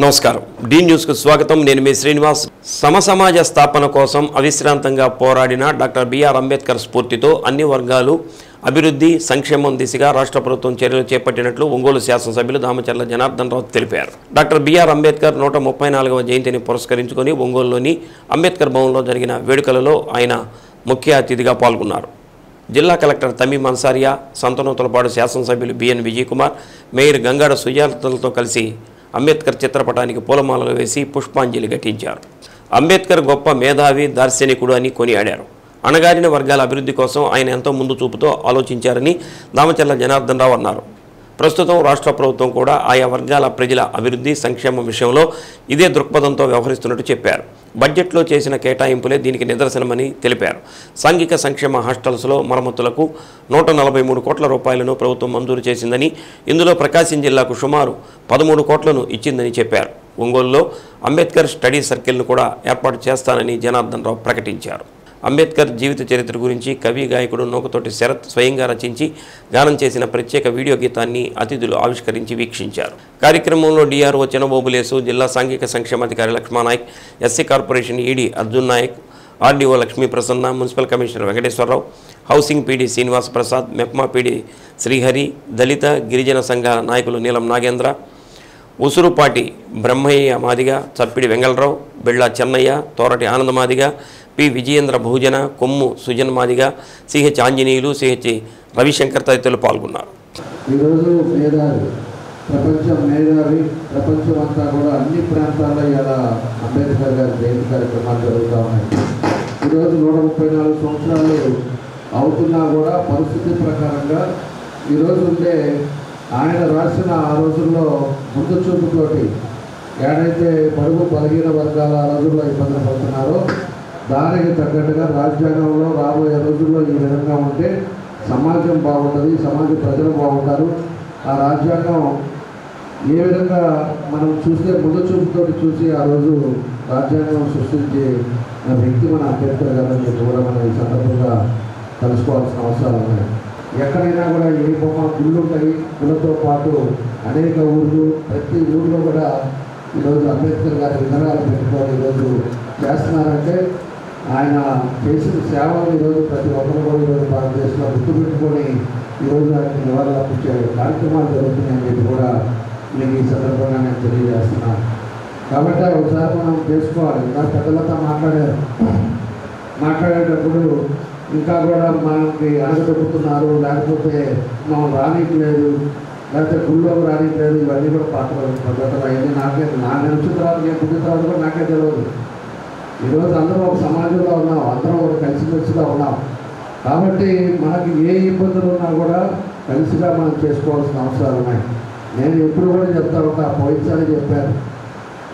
నమస్కారం D news కు స్వాగతం నేను మీ శ్రీనివాస్ సమసమాజ స్థాపన కోసం అవిశ్రాంతంగా పోరాడిన డాక్టర్ బిఆర్ అంబేద్కర్ స్ఫూర్తితో అన్ని వర్గాలు అభివృద్ధి సంక్షేమం దిశగా రాష్ట్ర ప్రభుత్వం చర్యలు చేపట్టినట్లు ఒంగోలు శాసనసభ్యులు దామచర్ల జనార్దన్ రావు తెలిపారు. డాక్టర్ బిఆర్ అంబేద్కర్ 134వ జయంతిని పురస్కరించుకొని ఒంగోలులోని అంబేద్కర్ భవన్లో జరిగిన వేడుకలలో ఆయన ముఖ్య అతిథిగా పాల్గొన్నారు. జిల్లా కలెక్టర్ తమీం అన్సారియా, సంతనోతులపాడు శాసనసభ్యులు బిఎన్ విజయ్ కుమార్, మేయర్ గంగాడ సుజాతలతో కలిసి అంబేద్కర్ చిత్రపటానికి పూలమాలలు వేసి పుష్పాంజలి ఘటించారు. అంబేద్కర్ గొప్ప మేధావి, దార్శనికుడు అని కొనియాడారు. అణగారిన వర్గాల అభివృద్ధి కోసం ఆయన ఎంతో ముందు చూపుతో ఆలోచించారని దామచర్ల జనార్దన్ రావు అన్నారు. ప్రస్తుతం రాష్ట్ర ప్రభుత్వం కూడా ఆయా వర్గాల ప్రజల అభివృద్ధి సంక్షేమం విషయంలో ఇదే దృక్పథంతో వ్యవహరిస్తున్నట్టు చెప్పారు. బడ్జెట్లో చేసిన కేటాయింపులే దీనికి నిదర్శనమని తెలిపారు. సాంఘిక సంక్షేమ హాస్టల్స్లో మరమ్మతులకు 143 కోట్ల రూపాయలను ప్రభుత్వం మంజూరు చేసిందని, ఇందులో ప్రకాశం జిల్లాకు సుమారు 13 కోట్లను ఇచ్చిందని చెప్పారు. ఒంగోలులో అంబేద్కర్ స్టడీ సర్కిల్ను కూడా ఏర్పాటు చేస్తానని జనార్దన్ రావు ప్రకటించారు. అంబేద్కర్ జీవిత చరిత్ర గురించి కవి గాయకుడు నూకతోటి శరత్ స్వయంగా రచించి గానం చేసిన ప్రత్యేక వీడియో గీతాన్ని అతిథులు ఆవిష్కరించి వీక్షించారు. కార్యక్రమంలో డిఆర్ఓ చినబోబులేసు, జిల్లా సాంఘిక సంక్షేమాధికారి Lakshmanayak, SC corporation ED Arjun Nayak, RDO Lakshmi Prasanna, municipal commissioner Venkateswararao, housing PD Srinivasa Prasad, MEPMA PD Srihari, దళిత గిరిజన సంఘ నాయకులు నీలం నాగేంద్ర, ఉసురుపాటి బ్రహ్మయ్య మాదిగ, చప్పిడి వెంగళరావు, బిళ్ళ చెన్నయ్య, తోరటి ఆనందమాదిగ, పి విజయేంద్ర భూజన, కొమ్ము సుజన్ మాదిగ, సిహెచ్ ఆంజనేయులు, సిహెచ్ రవిశంకర్ తదితరులు పాల్గొన్నారు. ఈరోజు ప్రపంచం అంతా కూడా అన్ని ప్రాంతాల్లో ఇలా అంబేద్కర్ గారి జయంతి కార్యక్రమాలు జరుగుతూ ఉన్నాయి. ఈరోజు 134 సంవత్సరాలు అవుతున్నా కూడా పరిస్థితి ప్రకారంగా ఈరోజు ఉండే ఆయన రాసిన ఆ రోజుల్లో ముందు చూపుతోటి ఏడైతే బడుగు బలహీన వర్గాల ఆ రోజుల్లో ఇబ్బందులు పడుతున్నారో దానికి తగ్గట్టుగా రాజ్యాంగంలో రాబోయే రోజుల్లో ఈ విధంగా ఉంటే సమాజం బాగుంటుంది, సమాజం ప్రజలు బాగుంటారు. ఆ రాజ్యాంగం ఏ విధంగా మనం చూస్తే ముందు చూపుతోటి చూసి ఆ రోజు రాజ్యాంగం సృష్టించే వ్యక్తి మన అంబేద్కర్ గారు అని చెప్పి కూడా మనం ఈ సందర్భంగా తెలుసుకోవాల్సిన అవసరాలు ఉన్నాయి. ఎక్కడైనా కూడా ఏ బొమ్మ గుళ్ళు ఉంటాయి, గుళ్ళతో పాటు అనేక ఊళ్ళు, ప్రతి ఊళ్ళో కూడా ఈరోజు అంబేద్కర్ గారి విగ్రహాలు పెట్టుకొని ఈరోజు చేస్తున్నారంటే ఆయన చేసిన సేవలు ఈరోజు ప్రతి ఒక్కరు కూడా ఈరోజు భారతదేశంలో గుర్తుపెట్టుకొని ఈరోజు ఆయనకి నివాళులు అర్పించే కార్యక్రమాలు జరుగుతున్నాయని చెప్పి కూడా మీకు ఈ సందర్భంగా నేను తెలియజేస్తున్నాను. కాబట్టి ఒకసారి మనం చేసుకోవాలి. ఇంకా పెద్దలతో మాట్లాడేటప్పుడు ఇంకా కూడా మనకి అడగదొక్కుతున్నారు, లేకపోతే మనం రానియట్లేదు, లేకపోతే గుళ్ళోకి రానియట్లేదు, ఇవన్నీ కూడా పద్ధతులు అయింది. నా నిలిచిన తర్వాత నేను పుట్టిన తర్వాత కూడా నాకే తెలియదు. ఈరోజు అందరం ఒక సమాజంలో ఉన్నాం, అందరం ఒక కలిసిమెలిసిగా ఉన్నాం. కాబట్టి మనకి ఏ ఇబ్బందులు ఉన్నా కూడా కలిసిగా మనం చేసుకోవాల్సిన అవసరాలు ఉన్నాయి. నేను ఎప్పుడు కూడా చెప్తా ఉంటా, పోయినసారి చెప్పాను,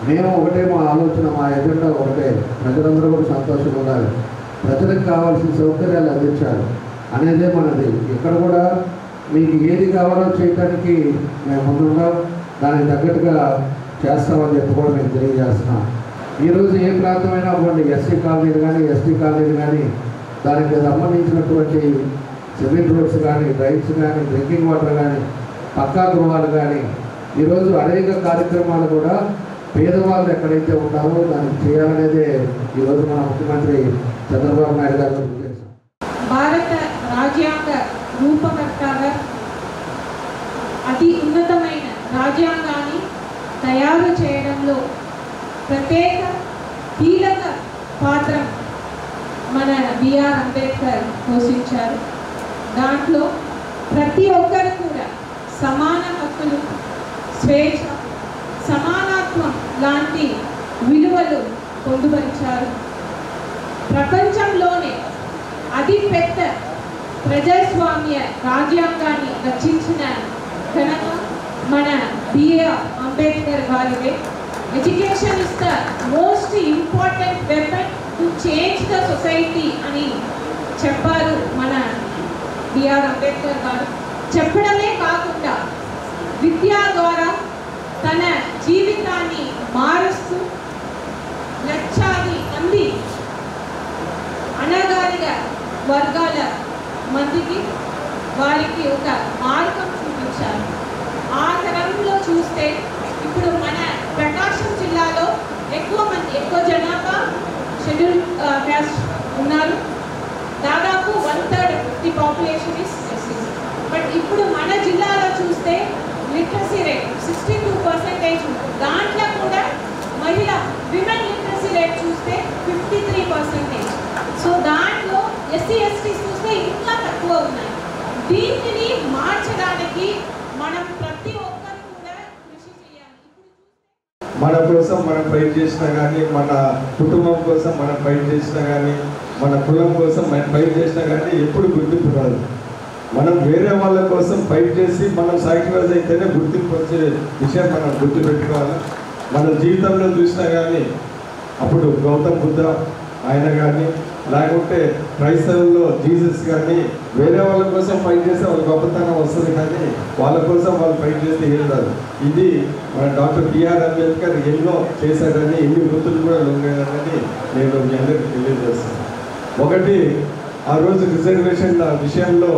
మేము ఒకటే, మా ఆలోచన, మా ఎజెండా ఒకటే, ప్రజలందరూ కూడా సంతోషంగా ఉండాలి, ప్రజలకు కావాల్సిన సౌకర్యాలు అందించాలి అనేదే మనది. ఇక్కడ కూడా మీకు ఏది కావాలో చేయడానికి మేము ముందున్నాం, దానికి తగ్గట్టుగా చేస్తామని చెప్పి కూడా మేము తెలియజేస్తున్నాం. ఈరోజు ఏ ప్రాంతమైనా అవ్వండి, ఎస్సీ కాలనీలు కానీ, ఎస్టీ కాలనీలు కానీ, దానికి సంబంధించినటువంటి సిమెంట్ రోడ్స్ కానీ, డ్రైన్స్ కానీ, డ్రింకింగ్ వాటర్ కానీ, పక్కా గృహాలు కానీ, ఈరోజు అనేక కార్యక్రమాలు కూడా పేదవాళ్ళు ఎక్కడైతే ఉంటారో దానికి చేయాలనేదే ఈరోజు మన ముఖ్యమంత్రి చంద్రబాబు నాయుడు గారు ఉద్దేశం. భారత రాజ్యాంగ రూపకర్తగా అతి ఉన్నతమైన రాజ్యాంగాన్ని తయారు చేయడంలో ప్రత్యేక కీలక పాత్ర మన బిఆర్ అంబేద్కర్ పోషించారు. దాంట్లో ప్రతి ఒక్కరు కూడా సమాన హక్కులు, స్వేచ్ఛ, సమానత్వం లాంటి విలువలు పొందుపరిచారు. ప్రపంచంలోనే అతి పెద్ద ప్రజాస్వామ్య రాజ్యాంగాన్ని రచించిన ఘనత మన బిఆర్ అంబేద్కర్ గారిదే. Education is the most important weapon to change the society అని చెప్పారు మన బిఆర్ అంబేద్కర్ గారు. చెప్పడమే కాకుండా విద్య ద్వారా తన జీవితాన్ని మారుస్తూ లక్షాది మంది అణగారిన వర్గాల మందికి వారికి ఒక మార్గం చూపించారు. ఆ తరంలో చూస్తే ఇప్పుడు మన ప్రకాశం మిడిల్ క్యాస్ట్ ఉన్నారు. దాదాపు 1/3 ది పాపులేషన్ ఇస్ ఎస్సీస్. బట్ ఇప్పుడు మన జిల్లాలో చూస్తే లిటరసీ రేట్ 62% ఉంటుంది. దాంట్లో కూడా మహిళ విమెన్ లిటరసీ రేట్ చూస్తే 53%. సో దాంట్లో ఎస్సీ ఎస్టీస్ చూస్తే ఇంకా తక్కువ ఉన్నాయి. దీనిని మార్చడానికి మనం ప్రతి ఒక్కరు కూడా కృషి చేయాలి. మన కోసం మనం ఫైట్ చేసినా కానీ, మన కుటుంబం కోసం మనం ఫైట్ చేసినా కానీ, మన కులం కోసం మనం ఫైట్ చేసినా కానీ ఎప్పుడు గుర్తింపు రాదు. మనం వేరే వాళ్ళ కోసం ఫైట్ చేసి మనం సాక్రిఫైస్ అయితేనే గుర్తింపు వచ్చే విషయం మనం గుర్తుపెట్టుకోవాలి. మన జీవితంలో చూసినా కానీ అప్పుడు గౌతమ్ బుద్ధ ఆయన కానీ, లేకుంటే క్రైస్తవుల్లో జీసస్ కానీ వేరే వాళ్ళ కోసం ఫైట్ చేస్తే వాళ్ళ గొప్పతనం వస్తుంది, కానీ వాళ్ళ కోసం వాళ్ళు ఫైట్ చేస్తే ఏం రాదు. ఇది మన డాక్టర్ బిఆర్ అంబేద్కర్ ఎన్నో చేశారని, ఎన్ని వృత్తులు కూడా లొంగారని నేను మీ అందరికీ తెలియజేస్తాను. ఒకటి, ఆ రోజు రిజర్వేషన్ విషయంలో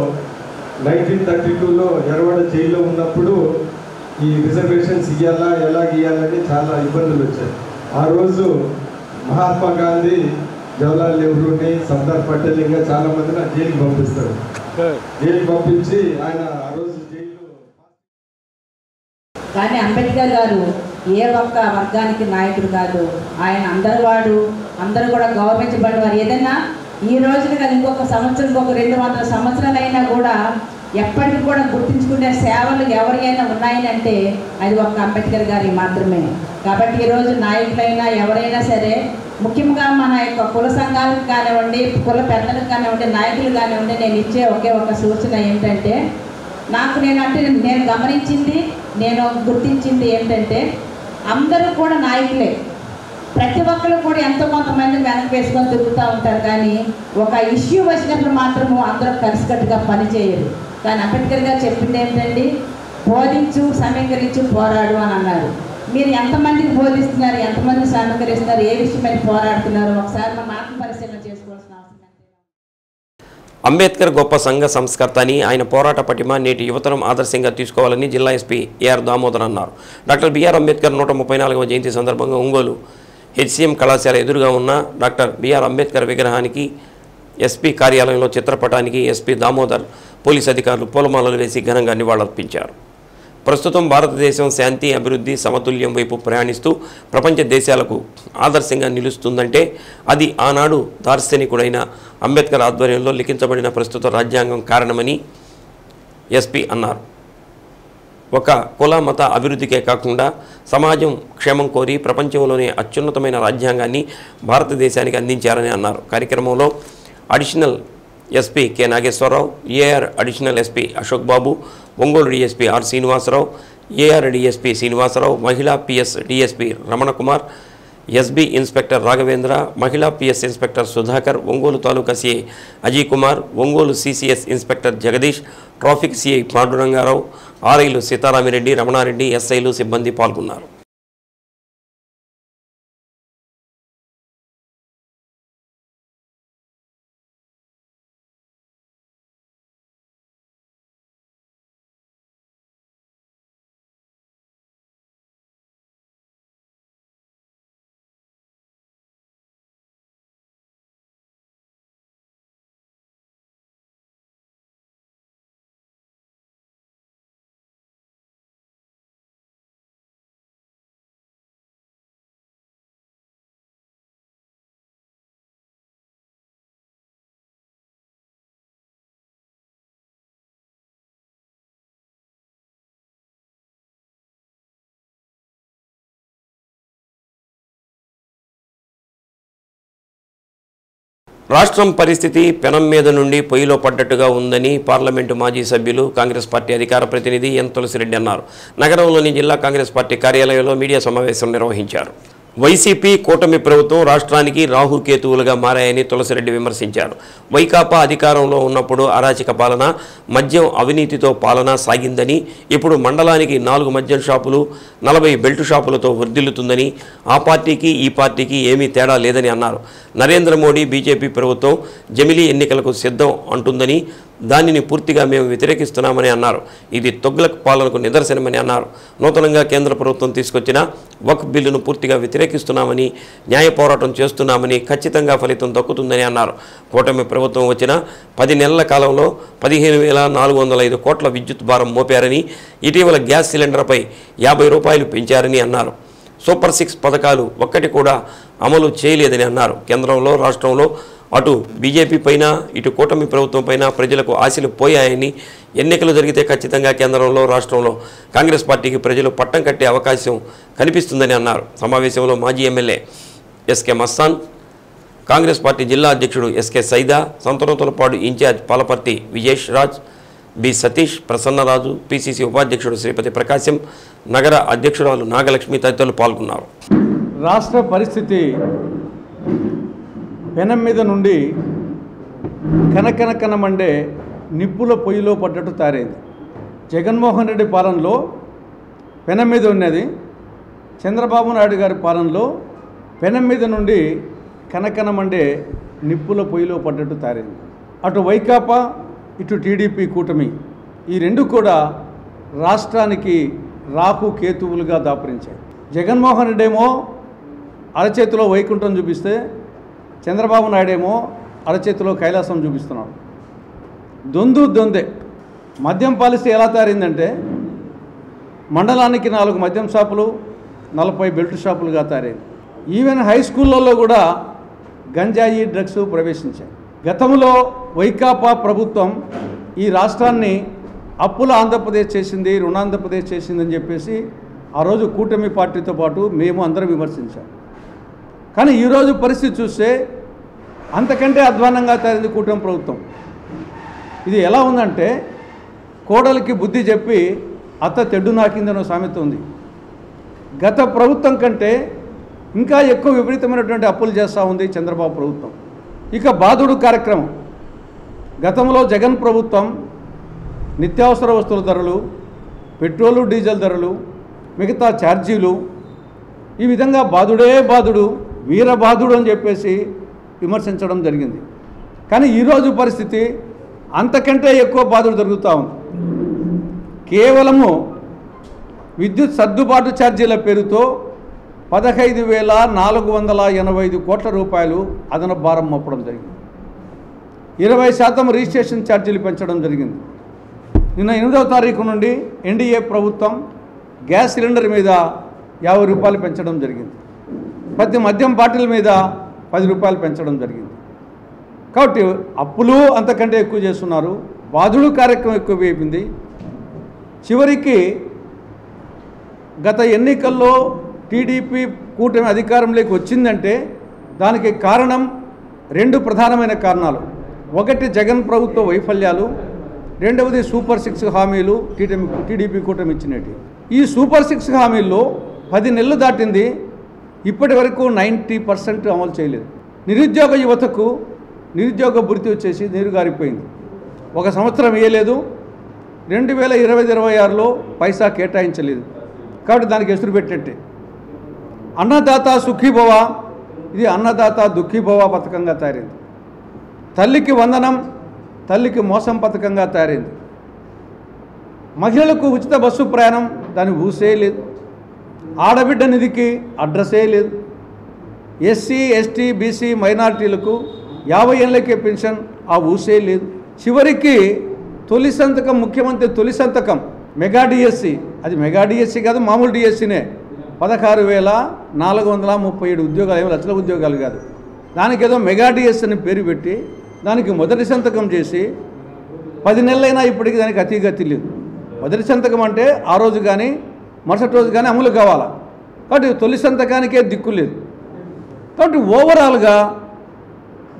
1932లో ఎర్రవాడ జైల్లో ఉన్నప్పుడు ఈ రిజర్వేషన్స్ ఇవ్వాలా, ఎలా ఇవ్వాలని చాలా ఇబ్బందులు వచ్చాయి. ఆ రోజు మహాత్మా గాంధీ, జవహర్లాల్ నెహ్రూని, సర్దార్ పటేల్ ఇంకా చాలా మందిని జైలుకి పంపిస్తారు. జైలుకి పంపించి ఆయన ఆ రోజు జైలు. కానీ అంబేద్కర్ గారు ఏ ఒక్క వర్గానికి నాయకుడు కాదు. ఆయన అందరూ కూడా గౌరవించబడేవారు. ఏదైనా ఈ రోజున కదా ఇంకొక సంవత్సరం, ఇంకొక 200 సంవత్సరాలు అయినా కూడా ఎప్పటికీ కూడా గుర్తించుకునే సేవలు ఎవరికైనా ఉన్నాయని అంటే అది ఒక్క అంబేద్కర్ గారి మాత్రమే. కాబట్టి ఈరోజు నాయకులైనా ఎవరైనా సరే, ముఖ్యంగా మన యొక్క కుల సంఘాలకు కానివ్వండి, కుల పెద్దలకు కానివ్వండి, నాయకులు కానివ్వండి, నేను ఇచ్చే ఒకే ఒక సూచన ఏంటంటే, నేను గమనించింది, నేను గుర్తించింది ఏంటంటే, అందరూ కూడా నాయకులే. ప్రతి ఒక్కరు కూడా ఎంతో కొంతమంది వెనక్కి వేసుకొని తిరుగుతూ ఉంటారు, కానీ ఒక ఇష్యూ వచ్చినప్పుడు మాత్రము అందరూ కలిసికట్టుగా పనిచేయరు. కానీ అంబేద్కర్ గారు చెప్పింది ఏంటండి, బోధించు, సమీకరించు, పోరాడు అని అన్నారు. మీరు ఎంతమందికి బోధిస్తున్నారు, ఎంతమంది సమీకరిస్తున్నారు, ఏ విషయమైన పోరాడుతున్నారు, ఒకసారి మనం ఆత్మపరిశీలన చేసుకోవాల్సిన అవసరం. అంబేద్కర్ గొప్ప సంఘ సంస్కర్త అని, ఆయన పోరాట పటిమ నేటి యువతరం ఆదర్శంగా తీసుకోవాలని జిల్లా ఎస్పీ ఏఆర్ దామోదర్ అన్నారు. డాక్టర్ బిఆర్ అంబేద్కర్ 134వ జయంతి సందర్భంగా ఒంగోలు హెచ్సిఎం కళాశాల ఎదురుగా ఉన్న డాక్టర్ బిఆర్ అంబేద్కర్ విగ్రహానికి, ఎస్పీ కార్యాలయంలో చిత్రపటానికి ఎస్పీ దామోదర్, పోలీసు అధికారులు పూలమాలలు వేసి ఘనంగా నివాళులర్పించారు. ప్రస్తుతం భారతదేశం శాంతి, అభివృద్ధి, సమతుల్యం వైపు ప్రయాణిస్తూ ప్రపంచ దేశాలకు ఆదర్శంగా నిలుస్తుందంటే అది ఆనాడు దార్శనికుడైన అంబేద్కర్ ఆధ్వర్యంలో లిఖించబడిన ప్రస్తుత రాజ్యాంగం కారణమని ఎస్పీ అన్నారు. ఒక కుల మత అభివృద్ధికే కాకుండా సమాజం క్షేమం కోరి ప్రపంచంలోనే అత్యున్నతమైన రాజ్యాంగాన్ని భారతదేశానికి అందించారని అన్నారు. కార్యక్రమంలో additional SP K Nageswararao, AR additional SP Ashok Babu, Ongole DSP R Srinivasarao, AR DSP Srinivasarao, మహిళా PS DSP Ramanakumar, SB inspector Raghavendra, మహిళా PS inspector Sudhakar, Ongole taluka CI Ajay Kumar, Ongole CCS inspector Jagadish, traffic CI Pandurangarao, ఆర్ఐలు సీతారామిరెడ్డి, రమణారెడ్డి, ఎస్ఐలు, సిబ్బంది పాల్గొన్నారు. రాష్ట్రం పరిస్థితి పెనం మీద నుండి పొయ్యిలో పడ్డట్టుగా ఉందని పార్లమెంటు మాజీ సభ్యులు, కాంగ్రెస్ పార్టీ అధికార ప్రతినిధి ఎన్ తులసిరెడ్డి అన్నారు. నగరంలోని జిల్లా కాంగ్రెస్ పార్టీ కార్యాలయంలో మీడియా సమావేశం నిర్వహించారు. వైసీపీ కూటమి ప్రభుత్వం రాష్ట్రానికి రాహుకేతువులుగా మారాయని తులసిరెడ్డి విమర్శించారు. వైకాపా అధికారంలో ఉన్నప్పుడు అరాచక పాలన, మద్యం అవినీతితో పాలన సాగిందని, ఇప్పుడు మండలానికి 4 మద్యం షాపులు, 40 బెల్టు షాపులతో వర్ధిల్లుతుందని, ఆ పార్టీకి ఈ పార్టీకి ఏమీ తేడా లేదని అన్నారు. నరేంద్ర మోడీ బీజేపీ ప్రభుత్వం జమిలీ ఎన్నికలకు సిద్ధం అంటుందని, దానిని పూర్తిగా మేము వ్యతిరేకిస్తున్నామని అన్నారు. ఇది తొగ్లక్ పాలనకు నిదర్శనమని అన్నారు. నూతనంగా కేంద్ర ప్రభుత్వం తీసుకొచ్చిన వక్ఫ్ బిల్లును పూర్తిగా వ్యతిరేకిస్తున్నామని, న్యాయ పోరాటం చేస్తున్నామని, ఖచ్చితంగా ఫలితం దక్కుతుందని అన్నారు. కూటమి ప్రభుత్వం వచ్చిన 10 నెలల కాలంలో 15,405 కోట్ల విద్యుత్ భారం మోపారని, ఇటీవల గ్యాస్ సిలిండర్పై 50 రూపాయలు పెంచారని అన్నారు. సూపర్ 6 పథకాలు ఒక్కటి కూడా అమలు చేయలేదని అన్నారు. కేంద్రంలో రాష్ట్రంలో అటు బీజేపీ పైన ఇటు కూటమి ప్రభుత్వం పైన ప్రజలకు ఆశలు పోయాయని, ఎన్నికలు జరిగితే ఖచ్చితంగా కేంద్రంలో రాష్ట్రంలో కాంగ్రెస్ పార్టీకి ప్రజలు పట్టం కట్టే అవకాశం కనిపిస్తుందని అన్నారు. సమావేశంలో మాజీ MLA SK Mastan, Congress party జిల్లా అధ్యక్షుడు SK Saida, Santhanuthalapadu incharge Palaparthi Vijesh Raj, B Satish, Prasannaraju, PCC ఉపాధ్యక్షుడు శ్రీపతి ప్రకాశం, నగర అధ్యక్షురాలు నాగలక్ష్మి తదితరులు పాల్గొన్నారు. రాష్ట్ర పరిస్థితి పెనం మీద నుండి కనకనకనమండే నిప్పుల పొయ్యిలో పడ్డట్టు తయారైంది. జగన్మోహన్ రెడ్డి పాలనలో పెనం మీద ఉన్నది, చంద్రబాబు నాయుడు గారి పాలనలో పెనం మీద నుండి కనకనమండే నిప్పుల పొయ్యిలో పడ్డట్టు తయారైంది. అటు వైకాపా, ఇటు టీడీపీ కూటమి, ఈ రెండు కూడా రాష్ట్రానికి రాహు కేతువులుగా దాపురించాయి. జగన్మోహన్ రెడ్డి ఏమో అరచేతిలో వైకుంఠం చూపిస్తే, చంద్రబాబు నాయుడు ఏమో అరచేతిలో కైలాసం చూపిస్తున్నాడు. దొందే. మద్యం పాలసీ ఎలా తయారైందంటే, మండలానికి 4 మద్యం షాపులు, 40 బెల్ట్ షాపులుగా తయారైంది. ఈవెన్ హై స్కూళ్ళల్లో కూడా గంజాయి, డ్రగ్స్ ప్రవేశించాయి. గతంలో వైకాపా ప్రభుత్వం ఈ రాష్ట్రాన్ని అప్పుల ఆంధ్రప్రదేశ్ చేసింది, రుణాంధ్రప్రదేశ్ చేసిందని చెప్పేసి ఆ రోజు కూటమి పార్టీతో పాటు మేము అందరం విమర్శించాం. కానీ ఈరోజు పరిస్థితి చూస్తే అంతకంటే అధ్వానంగా తయారైంది కూటమి ప్రభుత్వం. ఇది ఎలా ఉందంటే, కోడలికి బుద్ధి చెప్పి అత్త తెడ్డు నాకిందనో సామెత ఉంది. గత ప్రభుత్వం కంటే ఇంకా ఎక్కువ విపరీతమైనటువంటి అప్పులు చేస్తూ ఉంది చంద్రబాబు ప్రభుత్వం. ఇక బాధుడు కార్యక్రమం, గతంలో జగన్ ప్రభుత్వం నిత్యావసర వస్తువుల ధరలు, పెట్రోలు డీజిల్ ధరలు, మిగతా ఛార్జీలు, ఈ విధంగా బాధుడు వీరబాధుడు అని చెప్పేసి విమర్శించడం జరిగింది. కానీ ఈరోజు పరిస్థితి అంతకంటే ఎక్కువ బాధలు జరుగుతూ ఉంది. కేవలము విద్యుత్ సర్దుబాటు ఛార్జీల పేరుతో 15,485 కోట్ల రూపాయలు అదనపు భారం మోపడం జరిగింది. 20% రిజిస్ట్రేషన్ ఛార్జీలు పెంచడం జరిగింది. నిన్న 8వ తారీఖు నుండి ఎన్డీఏ ప్రభుత్వం గ్యాస్ సిలిండర్ మీద 50 రూపాయలు పెంచడం జరిగింది. ప్రతి మద్యం బాటిల్ మీద 10 రూపాయలు పెంచడం జరిగింది. కాబట్టి అప్పులు అంతకంటే ఎక్కువ చేస్తున్నారు, బాధుడు కార్యక్రమం ఎక్కువ అయిపోయింది. చివరికి గత ఎన్నికల్లో టీడీపీ కూటమి అధికారంలోకి వచ్చిందంటే దానికి కారణం 2 ప్రధానమైన కారణాలు. ఒకటి జగన్ ప్రభుత్వ వైఫల్యాలు, రెండవది సూపర్ 6 హామీలు టీడీపీ కూటమి ఇచ్చినట్టు. ఈ సూపర్ 6 హామీల్లో 10 నెలలు దాటింది, ఇప్పటి వరకు 90% అమలు చేయలేదు. నిరుద్యోగ యువతకు నిరుద్యోగ భృతి వచ్చేసి నీరుగారిపోయింది. 1 సంవత్సరం ఇవ్వలేదు, 2020-26లో పైసా కేటాయించలేదు. కాబట్టి దానికి ఎసురు పెట్టినట్టే. అన్నదాత సుఖీభవ, ఇది అన్నదాత దుఃఖీభవ పథకంగా తయారైంది. తల్లికి వందనం, తల్లికి మోసం పథకంగా తయారైంది. మహిళలకు ఉచిత బస్సు ప్రయాణం, దాని ఊసే లేదు. ఆడబిడ్డ నిధికి అడ్రస్సే లేదు. ఎస్సీ, ఎస్టీ, బీసీ మైనారిటీలకు 50 ఏళ్ళకే పెన్షన్, ఆ ఊసే లేదు. చివరికి తొలి సంతకం, ముఖ్యమంత్రి తొలి సంతకం మెగా డిఎస్సి, అది మెగా డిఎస్సి కాదు, మామూలు డిఎస్సినే, 16,437 ఉద్యోగాలు, ఏమో లక్షల ఉద్యోగాలు కాదు. దానికి ఏదో మెగా డిఎస్సి అని పేరు పెట్టి దానికి మొదటి సంతకం చేసి 10 నెలలైనా ఇప్పటికీ దానికి అతిగతి లేదు. మొదటి సంతకం అంటే ఆ రోజు కానీ మరుసటి రోజు కానీ అమలు కావాలా. కాబట్టి తొలి సంతకానికే దిక్కు లేదు. కాబట్టి ఓవరాల్గా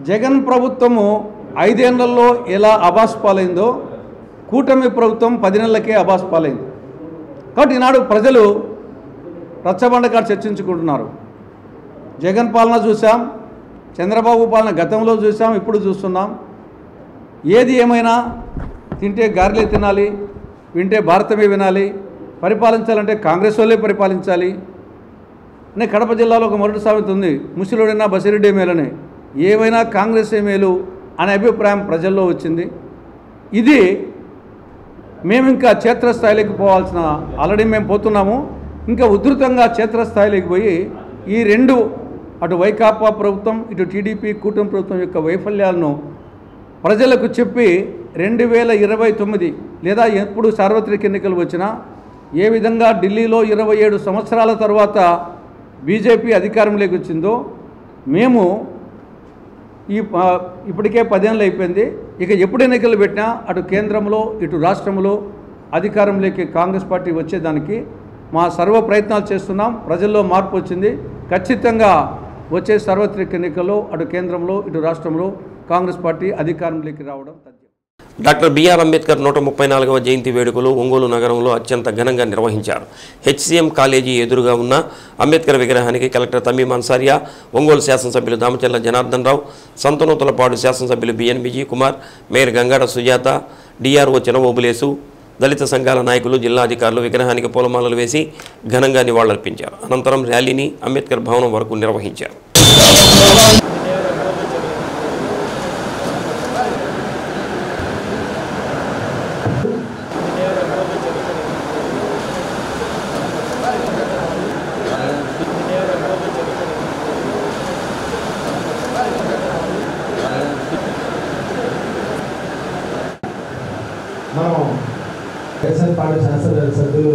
జగన్ ప్రభుత్వము 5 ఏళ్లలో ఎలా అబాస్ పాలైందో కూటమి ప్రభుత్వం 10 నెలలకే అబాస్ పాలైంది. కాబట్టి ఈనాడు ప్రజలు రచ్చబండగా చర్చించుకుంటున్నారు. జగన్ పాలన చూసాం, చంద్రబాబు పాలన గతంలో చూసాం, ఇప్పుడు చూస్తున్నాం. ఏది ఏమైనా తింటే గారెలే తినాలి, వింటే భారతమే వినాలి, పరిపాలించాలంటే కాంగ్రెస్ వాళ్ళే పరిపాలించాలి అని కడప జిల్లాలో ఒక మొదటి సామెత ఉంది, ముసిలోడైనా బసిరెడ్డి మేలని, ఏమైనా కాంగ్రెసే మేలు అనే అభిప్రాయం ప్రజల్లో వచ్చింది. ఇది మేము ఇంకా క్షేత్రస్థాయిలోకి పోవాల్సిన ఆల్రెడీ మేము పోతున్నాము, ఇంకా ఉధృతంగా క్షేత్రస్థాయిలోకి పోయి ఈ రెండు అటు వైకాపా ప్రభుత్వం ఇటు టీడీపీ కూటమి ప్రభుత్వం యొక్క వైఫల్యాలను ప్రజలకు చెప్పి 2029 లేదా ఎప్పుడు సార్వత్రిక ఎన్నికలు వచ్చినా ఏ విధంగా ఢిల్లీలో 27 సంవత్సరాల తర్వాత బీజేపీ అధికారంలోకి వచ్చిందో మేము ఇప్పటికే 10 ఏళ్ళు అయిపోయింది, ఇక ఎప్పుడు ఎన్నికలు పెట్టినా అటు కేంద్రంలో ఇటు రాష్ట్రంలో అధికారంలోకి కాంగ్రెస్ పార్టీ వచ్చేదానికి మా సర్వ ప్రయత్నాలు చేస్తున్నాం. ప్రజల్లో మార్పు వచ్చింది. ఖచ్చితంగా వచ్చే సార్వత్రిక ఎన్నికల్లో అటు కేంద్రంలో ఇటు రాష్ట్రంలో కాంగ్రెస్ పార్టీ అధికారంలోకి రావడం తథ్యం. డాక్టర్ బిఆర్ అంబేద్కర్ 134వ జయంతి వేడుకలు ఒంగోలు నగరంలో అత్యంత ఘనంగా నిర్వహించారు. హెచ్సిఎం కాలేజీ ఎదురుగా ఉన్న అంబేద్కర్ విగ్రహానికి కలెక్టర్ తమీం అన్సారియా, ఒంగోలు శాసనసభ్యులు దామచర్ల జనార్దన్ రావు, సంతనూతలపాడు శాసనసభ్యులు BN Vijay Kumar, mayor Gangada Sujatha, DRO Chinavobulesu, దళిత సంఘాల నాయకులు, జిల్లా అధికారులు విగ్రహానికి పూలమాలలు వేసి ఘనంగా నివాళులర్పించారు. అనంతరం ర్యాలీని అంబేద్కర్ భవనం వరకు నిర్వహించారు. మనం పార్టీ శాసనసభ్యులు సభ్యులు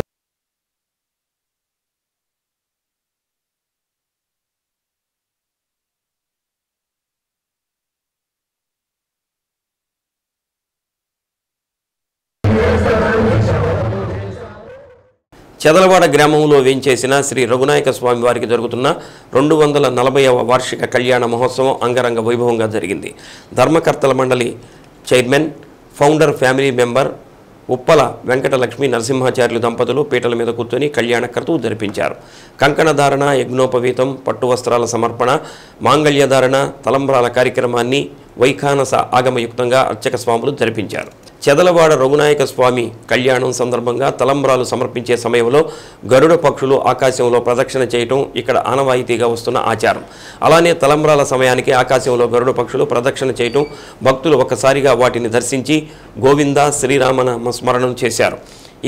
చెదలవాడ గ్రామంలో వేంచేసిన శ్రీ రఘునాయక స్వామి వారికి జరుగుతున్న 240వ వార్షిక కళ్యాణ మహోత్సవం అంగరంగ వైభవంగా జరిగింది. ధర్మకర్తల మండలి chairman, founder family member Uppala Venkata Lakshmi Narasimhacharyulu దంపతులు పీటల మీద కూర్చొని కళ్యాణ క్రతువు జరిపించారు. కంకణ ధారణ, యజ్ఞోపవీతం, పట్టు వస్త్రాల సమర్పణ, మాంగళ్యధారణ, తలంబ్రాల కార్యక్రమాన్ని వైఖానస ఆగమయుక్తంగా అర్చక స్వాములు జరిపించారు. చెదలవాడ రఘునాయక స్వామి కళ్యాణం సందర్భంగా తలంబ్రాలు సమర్పించే సమయంలో గరుడ పక్షులు ఆకాశంలో ప్రదక్షిణ చేయటం ఇక్కడ ఆనవాయితీగా వస్తున్న ఆచారం. అలానే తలంబ్రాల సమయానికి ఆకాశంలో గరుడ పక్షులు ప్రదక్షిణ చేయటం, భక్తులు ఒక్కసారిగా వాటిని దర్శించి గోవింద శ్రీరామ నామస్మరణం చేశారు.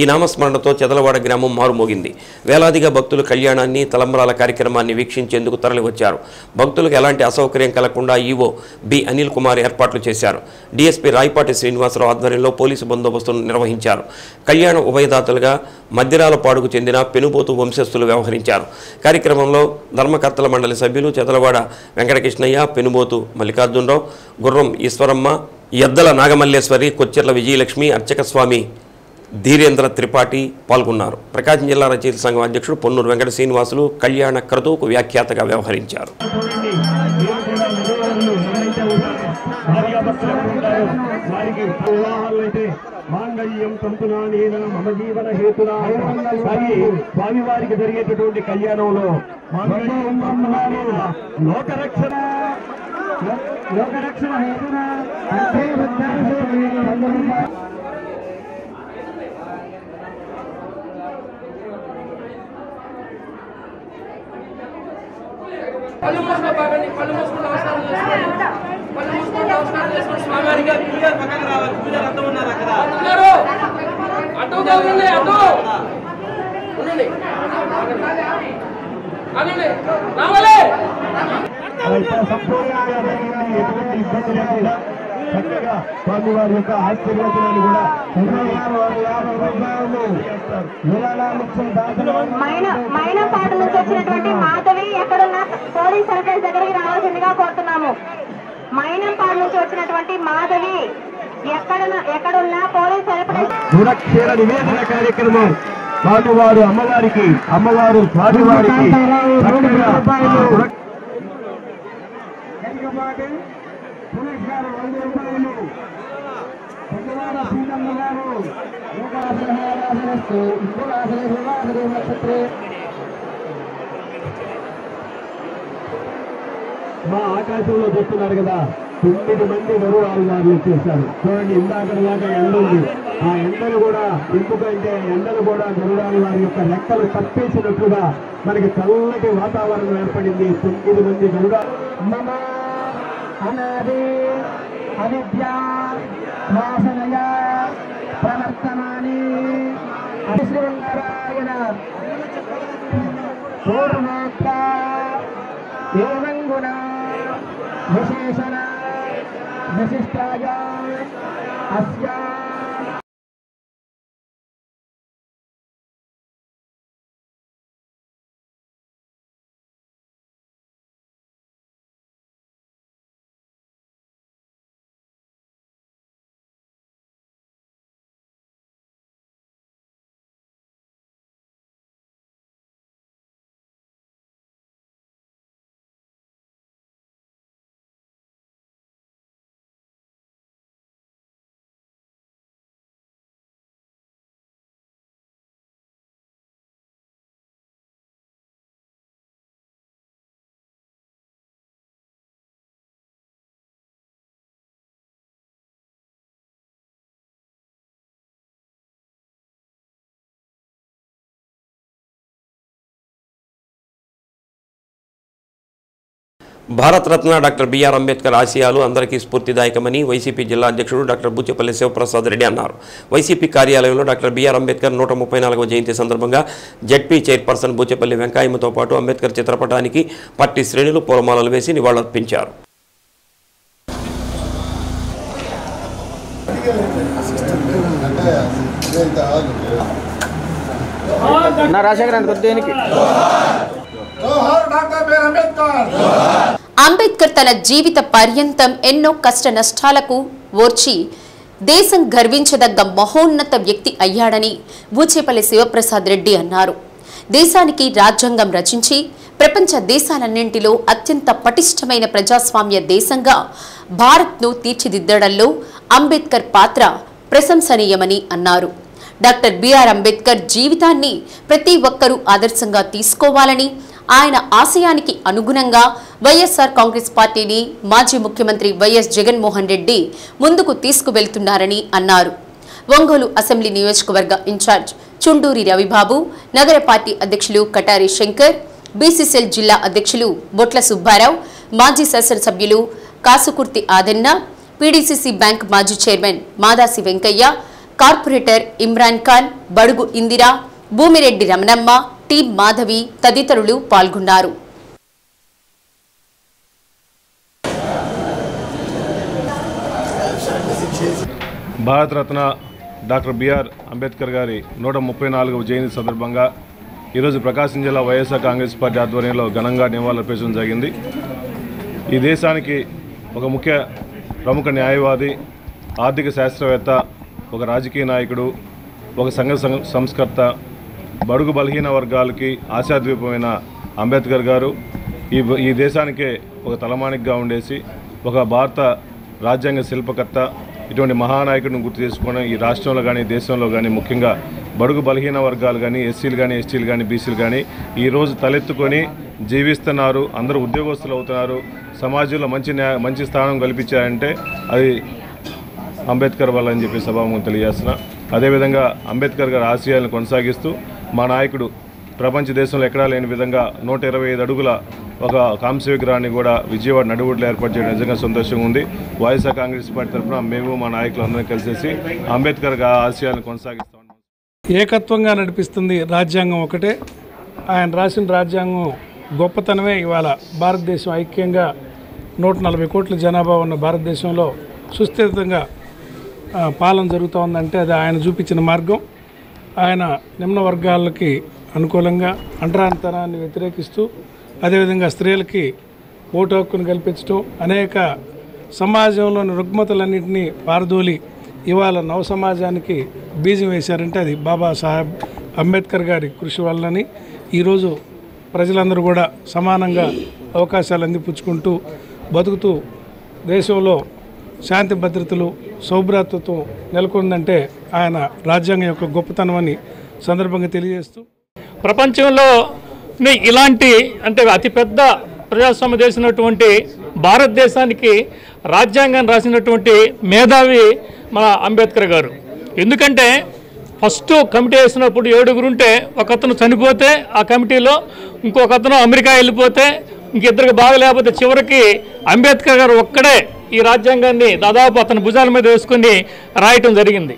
ఈ నామస్మరణతో చెదలవాడ గ్రామం మారుమోగింది. వేలాదిగా భక్తులు కళ్యాణాన్ని, తలంబ్రాల కార్యక్రమాన్ని వీక్షించేందుకు తరలివచ్చారు. భక్తులకు ఎలాంటి అసౌకర్యం కలగకుండా ఈవో బి అనిల్ కుమార్ ఏర్పాట్లు చేశారు. డీఎస్పీ రాయపాటి శ్రీనివాసరావు ఆధ్వర్యంలో పోలీసు బందోబస్తును నిర్వహించారు. కళ్యాణ ఉభయదాతలుగా మద్దిరాలపాడుకు చెందిన పెనుబోతు వంశస్థులు వ్యవహరించారు. కార్యక్రమంలో ధర్మకర్తల మండలి సభ్యులు చెదలవాడ వెంకటకృష్ణయ్య, పెనుబోతు మల్లికార్జునరావు, గుర్రం ఈశ్వరమ్మ, ఎద్దల నాగమల్లేశ్వరి, కొచ్చెర్ల విజయలక్ష్మి, అర్చక స్వామి ధీరేంద్ర త్రిపాఠి పాల్గొన్నారు. ప్రకాశం జిల్లా రచయిత సంఘం అధ్యక్షుడు పొన్నూరు వెంకట శ్రీనివాసులు కళ్యాణ క్రతువుకు వ్యాఖ్యాతగా వ్యవహరించారు. మాంగళ్యం తంతునా నేన మమ జీవన హేతునా స్వామివారికి జరిగేటటువంటి కళ్యాణంలో లోకరక్షణ హేతునా కళ్ళు మూసుకున్న భాగాన్ని కళ్ళు మూసుకుని నమస్కారం చేసుకోండి. కళ్ళు మూసుకుని నమస్కారం చేసుకోండి. స్వామివారికి పక్కన రావాలి. పూజలు అంతా ఉన్నారు అక్కడ. అటుగా ఉండండి, అటు ఉండండి, అనండి, రావాలి. చక్కగా స్వామివారి యొక్క ఆశీర్వచనాన్ని కూడా మైనపాడు నుంచి వచ్చినటువంటి మాధవి ఎక్కడున్నా పోలీస్ సర్వీస్ దగ్గరికి రావాల్సిందిగా కోరుతున్నాము. మైనంపాడు నుంచి వచ్చినటువంటి మాధవి ఎక్కడున్నా పోలీస్ సర్వీస్ గుణక్షీర నివేదన కార్యక్రమం స్వామివారు అమ్మవారు స్వామివారికి మా ఆకాశంలో చూస్తున్నారు కదా, 9 మంది గరుడాలు చేశారు. చూడండి, ఇందాక ఎండ ఉంది. ఆ ఎండలు కూడా ఎందుకంటే ఎండలు కూడా గరుడాలు వారి యొక్క రెక్కలు తప్పేసినట్లుగా మనకి చల్లటి వాతావరణం ఏర్పడింది. 9 మంది గరుడాలు అనాది అవిద్యా వాసనయ ప్రవర్తమాని శ్రీనారాయణ పూర్ణోక్త ఏవం గుణ విశేషణ విశిష్టాయ అస్య భారతరత్న డాక్టర్ బిఆర్ అంబేద్కర్ ఆశయాలు అందరికీ స్ఫూర్తిదాయకమని వైసీపీ జిల్లా అధ్యక్షుడు డాక్టర్ బూచేపల్లి శివప్రసాద్ రెడ్డి అన్నారు. వైసీపీ కార్యాలయంలో డాక్టర్ బిఆర్ అంబేద్కర్ 134వ జయంతి సందర్భంగా జడ్పీ చైర్పర్సన్ బూచేపల్లి వెంకయ్యతో పాటు అంబేద్కర్ చిత్రపటానికి పార్టీ శ్రేణులు పూలమాలలు వేసి నివాళులర్పించారు. అంబేద్కర్ తన జీవిత పర్యంతం ఎన్నో కష్ట నష్టాలకు ఓర్చి దేశం గర్వించదగ్గ మహోన్నత వ్యక్తి అయ్యాడని బూచేపల్లి శివప్రసాద్ రెడ్డి అన్నారు. దేశానికి రాజ్యాంగం రచించి ప్రపంచ దేశాలన్నింటిలో అత్యంత పటిష్టమైన ప్రజాస్వామ్య దేశంగా భారత్ను తీర్చిదిద్దడంలో అంబేద్కర్ పాత్ర ప్రశంసనీయమని అన్నారు. డాక్టర్ బిఆర్ అంబేద్కర్ జీవితాన్ని ప్రతి ఒక్కరూ ఆదర్శంగా తీసుకోవాలని, ఆయన ఆశయానికి అనుగుణంగా వైఎస్ఆర్ కాంగ్రెస్ పార్టీని మాజీ ముఖ్యమంత్రి వైఎస్ జగన్మోహన్ రెడ్డి ముందుకు తీసుకువెళ్తున్నారని అన్నారు. ఒంగోలు అసెంబ్లీ నియోజకవర్గ ఇన్ఛార్జ్ చుండూరి రవిబాబు, నగర పార్టీ అధ్యక్షులు కటారి శంకర్, బీసీసీఎల్ జిల్లా అధ్యక్షులు బొట్ల సుబ్బారావు, మాజీ శాసనసభ్యులు కాసుకుర్తి ఆదన్న, పీడీసీసీ బ్యాంక్ మాజీ చైర్మన్ మాదాసి వెంకయ్య, కార్పొరేటర్ ఇమ్రాన్ ఖాన్, బడుగు ఇందిరా, భూమిరెడ్డి రమణమ్మ, టీ మాధవి తదితరులు పాల్గొన్నారు. భారతరత్న డాక్టర్ బిఆర్ అంబేద్కర్ గారి 134వ జయంతి సందర్భంగా ఈరోజు ప్రకాశం జిల్లా వైఎస్ఆర్ కాంగ్రెస్ పార్టీ ఆధ్వర్యంలో ఘనంగా నివాళులర్పించడం జరిగింది. ఈ దేశానికి ఒక ప్రముఖ న్యాయవాది, ఆర్థిక శాస్త్రవేత్త, ఒక రాజకీయ నాయకుడు, ఒక సంఘ సంస్కర్త, బడుగు బలహీన వర్గాలకి ఆశాద్వీపమైన అంబేద్కర్ గారు ఈ దేశానికే ఒక తలమానికగా ఉండేసి ఒక భారత రాజ్యాంగ శిల్పకర్త, ఇటువంటి మహానాయకుడిని గుర్తు చేసుకుని ఈ రాష్ట్రంలో కానీ దేశంలో కానీ ముఖ్యంగా బడుగు బలహీన వర్గాలు కానీ ఎస్సీలు కానీ ఎస్టీలు కానీ బీసీలు కానీ ఈరోజు తలెత్తుకొని జీవిస్తున్నారు, అందరూ ఉద్యోగస్తులు అవుతున్నారు, సమాజంలో మంచి స్థానం కల్పించారంటే అది అంబేద్కర్ వల్ల అని చెప్పి సభాముఖంగా తెలియజేస్తున్నా. అదేవిధంగా అంబేద్కర్ గారి ఆశయాలను కొనసాగిస్తూ మా నాయకుడు ప్రపంచ దేశంలో ఎక్కడా లేని విధంగా 125 అడుగుల ఒక కాంస్య విగ్రహాన్ని కూడా విజయవాడ నడిబొడ్డులో ఏర్పాటు చేయడం నిజంగా సంతోషంగా ఉంది. వైఎస్ఆర్ కాంగ్రెస్ పార్టీ తరఫున మేము మా నాయకులు అందరం కలిసేసి అంబేద్కర్ గారి ఆశయాలను కొనసాగిస్తాం. ఏకత్వంగా నడిపిస్తుంది రాజ్యాంగం ఒకటే. ఆయన రాసిన రాజ్యాంగం గొప్పతనమే ఇవాళ భారతదేశం ఐక్యంగా 140 కోట్ల జనాభా ఉన్న భారతదేశంలో సుస్థిరంగా పాలన జరుగుతూ ఉందంటే అది ఆయన చూపించిన మార్గం. ఆయన నిమ్న వర్గాలకి అనుకూలంగా అంటరానితనాన్ని వ్యతిరేకిస్తూ, అదేవిధంగా స్త్రీలకి ఓటు హక్కును కల్పించడం, అనేక సమాజంలోని రుగ్మతలన్నింటినీ పారదోలి ఇవాళ నవ సమాజానికి బీజం వేశారంటే అది బాబాసాహెబ్ అంబేద్కర్ గారి కృషి వల్లని. ఈరోజు ప్రజలందరూ కూడా సమానంగా అవకాశాలు అందిపుచ్చుకుంటూ బతుకుతూ దేశంలో శాంతి భద్రతలు సౌభ్రాతృత్వం నెలకొందంటే ఆయన రాజ్యాంగం యొక్క గొప్పతనం అని సందర్భంగా తెలియజేస్తూ, ప్రపంచంలో ఇలాంటి అంటే అతిపెద్ద ప్రజాస్వామ్య దేశమైనటువంటి భారతదేశానికి రాజ్యాంగాన్ని రాసినటువంటి మేధావి మన అంబేద్కర్ గారు. ఎందుకంటే ఫస్ట్ కమిటీ వేసినప్పుడు 7 ఉంటే ఒకతను చనిపోతే ఆ కమిటీలో ఇంకొక అతను అమెరికా వెళ్ళిపోతే ఇంకిద్దరికి బాగలేకపోతే చివరికి అంబేద్కర్ గారు ఒక్కడే ఈ రాజ్యాంగాన్ని దాదాపు అతని భుజాల మీద వేసుకుని రాయటం జరిగింది.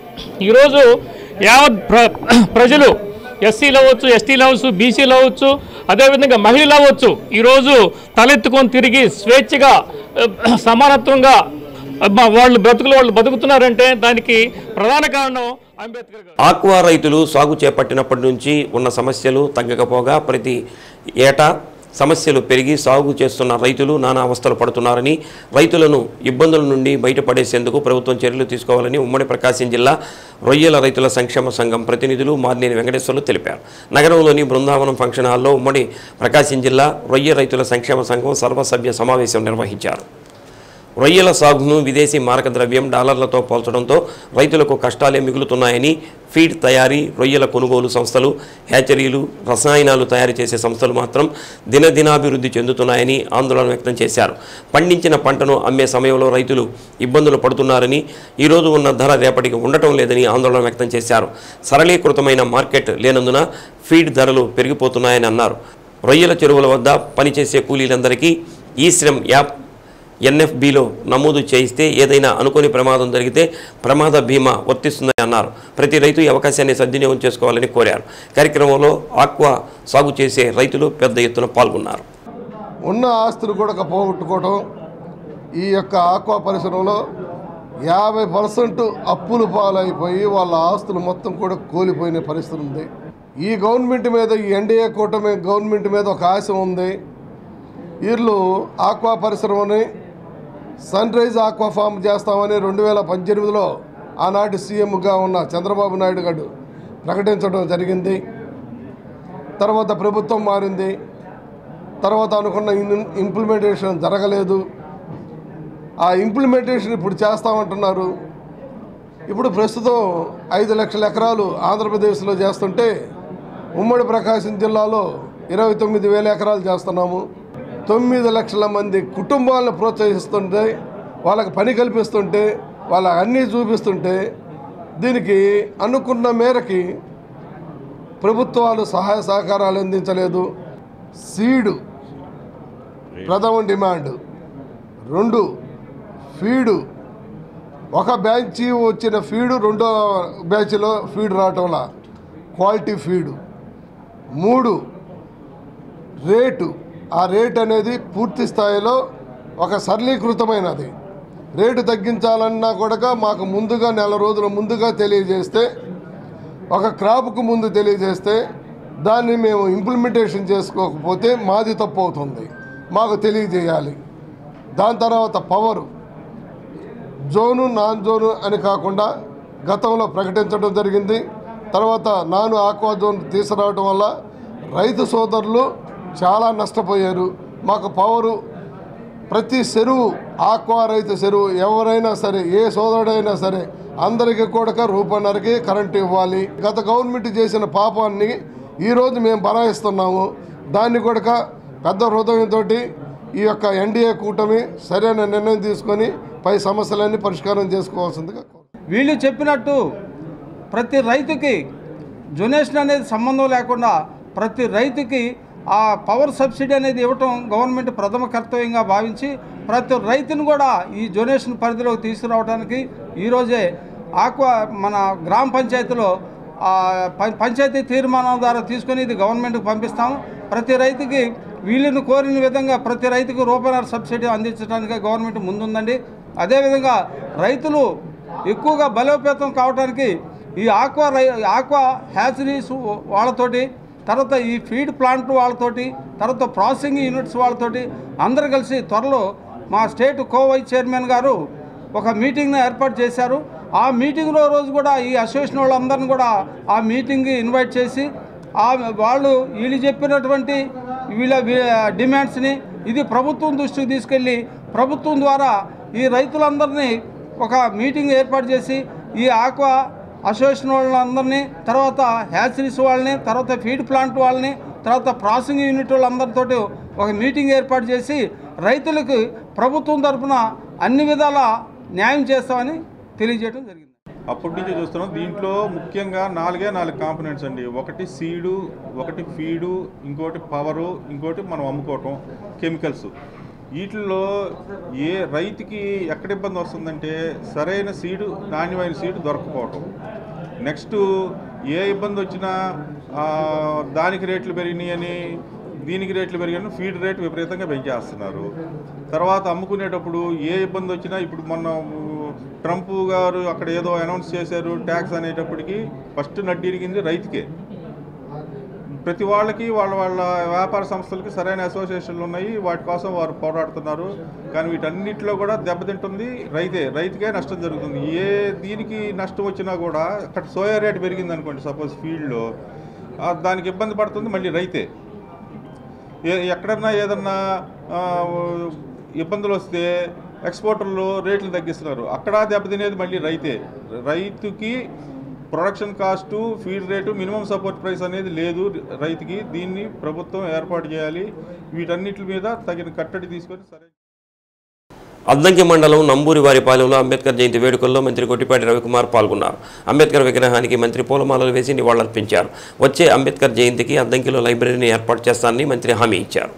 ఈరోజు యావత్ ప్రజలు ఎస్సీలు అవ్వచ్చు, ఎస్టీలు అవ్వచ్చు, బీసీలు అవ్వచ్చు, అదేవిధంగా మహిళలు అవ్వచ్చు, ఈరోజు తలెత్తుకొని తిరిగి స్వేచ్ఛగా సమానత్వంగా వాళ్ళు బతుకుతున్నారంటే దానికి ప్రధాన కారణం అంబేద్కర్ గారు. ఆక్వా రైతులు సాగు చేపట్టినప్పటి నుంచి ఉన్న సమస్యలు తగ్గకపోగా ప్రతి ఏటా సమస్యలు పెరిగి సాగు చేస్తున్న రైతులు నానా అవస్థలు పడుతున్నారని, రైతులను ఇబ్బందుల నుండి బయటపడేసేందుకు ప్రభుత్వం చర్యలు తీసుకోవాలని ఉమ్మడి ప్రకాశం జిల్లా రొయ్యల రైతుల సంక్షేమ సంఘం ప్రతినిధులు మార్నేని వెంకటేశ్వర్లు తెలిపారు. నగరంలోని బృందావనం ఫంక్షన్ హాల్లో ఉమ్మడి ప్రకాశం జిల్లా రొయ్య రైతుల సంక్షేమ సంఘం సర్వసభ్య సమావేశం నిర్వహించారు. రొయ్యల సాగును విదేశీ మారక ద్రవ్యం డాలర్లతో పోల్చడంతో రైతులకు కష్టాలే మిగులుతున్నాయని, ఫీడ్ తయారీ, రొయ్యల కొనుగోలు సంస్థలు, హ్యాచరీలు, రసాయనాలు తయారు చేసే సంస్థలు మాత్రం దినదినాభివృద్ధి చెందుతున్నాయని ఆందోళన వ్యక్తం చేశారు. పండించిన పంటను అమ్మే సమయంలో రైతులు ఇబ్బందులు పడుతున్నారని, ఈరోజు ఉన్న ధర రేపటికి ఉండటం లేదని ఆందోళన వ్యక్తం చేశారు. సరళీకృతమైన మార్కెట్ లేనందున ఫీడ్ ధరలు పెరిగిపోతున్నాయని అన్నారు. రొయ్యల చెరువుల వద్ద పనిచేసే కూలీలందరికీ ఈ శ్రమ్ యాప్ ఎన్ఎఫ్బిలో నమోదు చేయిస్తే ఏదైనా అనుకోని ప్రమాదం జరిగితే ప్రమాద బీమా వర్తిస్తుందని అన్నారు. ప్రతి రైతు ఈ అవకాశాన్ని సద్వినియోగం చేసుకోవాలని కోరారు. కార్యక్రమంలో ఆక్వా సాగు చేసే రైతులు పెద్ద ఎత్తున పాల్గొన్నారు. ఉన్న ఆస్తులు కూడా పోగొట్టుకోవడం, ఈ యొక్క ఆక్వా పరిశ్రమలో 50% అప్పులు పాలైపోయి వాళ్ళ ఆస్తులు మొత్తం కూడా కూలిపోయిన పరిస్థితి ఉంది. ఈ గవర్నమెంట్ మీద, ఈ ఎన్డీఏ కూటమి గవర్నమెంట్ మీద ఒక ఆశ ఉంది. వీళ్ళు ఆక్వా పరిశ్రమని సన్ రైజ్ ఆక్వా ఫామ్ చేస్తామని 2018లో ఆనాటి సీఎంగా ఉన్న చంద్రబాబు నాయుడు గారు ప్రకటించడం జరిగింది. తర్వాత ప్రభుత్వం మారింది. తర్వాత అనుకున్న ఇంప్లిమెంటేషన్ జరగలేదు. ఆ ఇంప్లిమెంటేషన్ ఇప్పుడు చేస్తామంటున్నారు. ఇప్పుడు ప్రస్తుతం 5 లక్షల ఎకరాలు ఆంధ్రప్రదేశ్లో చేస్తుంటే ఉమ్మడి ప్రకాశం జిల్లాలో 29,000 ఎకరాలు చేస్తున్నాము. 9 లక్షల మంది కుటుంబాలను ప్రోత్సహిస్తుంటే, వాళ్ళకి పని కల్పిస్తుంటే, వాళ్ళకి అన్నీ చూపిస్తుంటే, దీనికి అనుకున్న మేరకి ప్రభుత్వాలు సహాయ సహకారాలు అందించలేదు. సీడు ప్రథమ డిమాండ్, 2 ఫీడు, ఒక బ్యాచ్ వచ్చిన ఫీడు రెండో బ్యాచ్లో ఫీడ్ రావటంలా క్వాలిటీ ఫీడు, 3 రేటు. ఆ రేట్ అనేది పూర్తి స్థాయిలో ఒక సరళీకృతమైనది. రేటు తగ్గించాలన్నా కూడా మాకు ముందుగా నెల రోజుల ముందుగా తెలియజేస్తే, ఒక క్రాప్కు ముందు తెలియజేస్తే దాన్ని మేము ఇంప్లిమెంటేషన్ చేసుకోకపోతే మాది తప్పు అవుతుంది. మాకు తెలియజేయాలి. దాని తర్వాత పవరు, జోను నాన్ జోను అని కాకుండా గతంలో ప్రకటించడం జరిగింది. తర్వాత నాన్ ఆక్వా జోన్ తీసుకురావడం వల్ల రైతు సోదరులు చాలా నష్టపోయారు. మాకు పవరు ప్రతి చెరువు, ఆక్వా రైతు చెరువు ఎవరైనా సరే, ఏ సోదరుడైనా సరే అందరికీ కూడా ₹1.5కి కరెంటు ఇవ్వాలి. గత గవర్నమెంట్ చేసిన పాపాన్ని ఈరోజు మేము బరాయిస్తున్నాము. దాన్ని కూడా పెద్ద హృదయంతో ఈ యొక్క ఎన్డీఏ కూటమి సరైన నిర్ణయం తీసుకొని పై సమస్యలన్నీ పరిష్కారం చేసుకోవాల్సిందిగా. వీళ్ళు చెప్పినట్టు ప్రతి రైతుకి జొనేషన్ అనేది సంబంధం లేకుండా ప్రతి రైతుకి ఆ పవర్ సబ్సిడీ అనేది ఇవ్వటం గవర్నమెంట్ ప్రథమ కర్తవ్యంగా భావించి ప్రతి రైతును కూడా ఈ జొనేషన్ పరిధిలోకి తీసుకురావడానికి ఈరోజే ఆక్వా మన గ్రామ పంచాయతీలో పంచాయతీ తీర్మానం ద్వారా తీసుకొని ఇది గవర్నమెంట్కి పంపిస్తాము. ప్రతి రైతుకి వీళ్ళని కోరిన విధంగా ప్రతి రైతుకు ₹1.5 సబ్సిడీ అందించడానికి గవర్నమెంట్ ముందుందండి. అదేవిధంగా రైతులు ఎక్కువగా బలోపేతం కావడానికి ఈ ఆక్వా హ్యాచరీస్ వాళ్ళతోటి, తర్వాత ఈ ఫీడ్ ప్లాంట్ వాళ్ళతోటి, తర్వాత ప్రాసెసింగ్ యూనిట్స్ వాళ్ళతోటి అందరూ కలిసి త్వరలో మా స్టేట్ వైస్ చైర్మన్ గారు ఒక మీటింగ్ని ఏర్పాటు చేశారు. ఆ మీటింగ్లో రోజు కూడా ఈ అసోసియేషన్ వాళ్ళందరిని కూడా ఆ మీటింగ్కి ఇన్వైట్ చేసి వాళ్ళు వీళ్ళు చెప్పినటువంటి వీళ్ళ డిమాండ్స్ని ఇది ప్రభుత్వం దృష్టికి తీసుకెళ్ళి ప్రభుత్వం ద్వారా ఈ రైతులందరినీ ఒక మీటింగ్ ఏర్పాటు చేసి ఈ ఆక్వా అసోసియేషన్ వాళ్ళందరినీ, తర్వాత హ్యాచరీస్ వాళ్ళని, తర్వాత ఫీడ్ ప్లాంట్ వాళ్ళని, తర్వాత ప్రాసెసింగ్ యూనిట్ వాళ్ళందరితో ఒక మీటింగ్ ఏర్పాటు చేసి రైతులకు ప్రభుత్వం తరఫున అన్ని విధాల న్యాయం చేస్తామని తెలియజేయడం జరిగింది. అప్పటి నుంచి చూస్తున్నాం. దీంట్లో ముఖ్యంగా 4 కాంపోనెంట్స్ అండి. ఒకటి సీడు, ఒకటి ఫీడు, ఇంకోటి పవరు, ఇంకోటి మనం అమ్ముకోవటం, కెమికల్స్. వీటిల్లో ఏ రైతుకి ఎక్కడ ఇబ్బంది వస్తుందంటే సరైన సీడు, నాణ్యమైన సీడు దొరకపోవటం. నెక్స్ట్ ఏ ఇబ్బంది వచ్చినా దానికి రేట్లు పెరిగినాయని, దీనికి రేట్లు పెరిగాయని ఫీడ్ రేట్ విపరీతంగా పెంచేస్తున్నారు. తర్వాత అమ్ముకునేటప్పుడు ఏ ఇబ్బంది వచ్చినా, ఇప్పుడు మొన్న ట్రంప్ గారు అక్కడ ఏదో అనౌన్స్ చేశారు ట్యాక్స్ అనేటప్పటికి ఫస్ట్ నడ్డిరిగింది రైతుకే. ప్రతి వాళ్ళకి వాళ్ళ వ్యాపార సంస్థలకి సరైన అసోసియేషన్లు ఉన్నాయి, వాటి కోసం వారు పోరాడుతున్నారు. కానీ వీటన్నిటిలో కూడా దెబ్బతింటుంది రైతుకే నష్టం జరుగుతుంది. ఏ దీనికి నష్టం వచ్చినా కూడా అక్కడ సోయా రేట్ పెరిగింది అనుకోండి సపోజ్ ఫీల్డ్లో, దానికి ఇబ్బంది పడుతుంది మళ్ళీ రైతే. ఎక్కడన్నా ఏదన్నా ఇబ్బందులు వస్తే ఎక్స్పోర్టర్లు రేట్లు తగ్గిస్తున్నారు, అక్కడ దెబ్బతినేది మళ్ళీ రైతే. రైతుకి production cost, feed rate, minimum support price అనేది లేదు రైతుకి. దీన్ని ప్రభుత్వం ఏర్పాటు చేయాలి. వీటన్నిటి మీద తగిన కట్టడి తీసుకొని సరే. అద్దంకి మండలం నంబూరివారిపాలెంలో అంబేద్కర్ జయంతి వేడుకల్లో మంత్రి కొట్టిపాటి రవికుమార్ పాల్గొన్నారు. అంబేద్కర్ విగ్రహానికి మంత్రి పూలమాలలు వేసి నివాళులర్పించారు. వచ్చే అంబేద్కర్ జయంతికి అద్దంకిలో లైబ్రరీని ఏర్పాటు చేస్తానని మంత్రి హామీ ఇచ్చారు.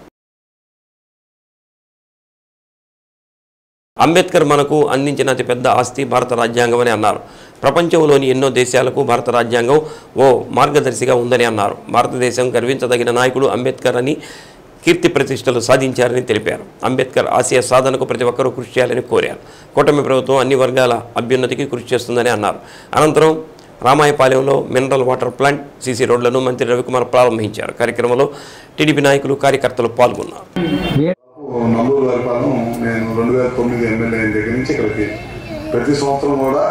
అంబేద్కర్ మనకు అందించిన అతిపెద్ద ఆస్తి భారత రాజ్యాంగం అని అన్నారు. ప్రపంచంలోని ఎన్నో దేశాలకు భారత రాజ్యాంగం ఓ మార్గదర్శిగా ఉందని అన్నారు. భారతదేశం గర్వించదగిన నాయకుడు అంబేద్కర్ అని కీర్తి ప్రతిష్టలు సాధించారని తెలిపారు. అంబేద్కర్ ఆశయ సాధనకు ప్రతి ఒక్కరూ కృషి చేయాలని కోరారు. కూటమి ప్రభుత్వం అన్ని వర్గాల అభ్యున్నతికి కృషి చేస్తుందని అన్నారు. అనంతరం రామాయపాలెంలో మినరల్ వాటర్ ప్లాంట్, సీసీ రోడ్లను మంత్రి రవికుమార్ ప్రారంభించారు. కార్యక్రమంలో టీడీపీ నాయకులు, కార్యకర్తలు పాల్గొన్నారు. నంబూరివారిపాలెం నేను 2009 ఎమ్మెల్యే అయిన దగ్గర నుంచి ఇక్కడికి ప్రతి సంవత్సరం కూడా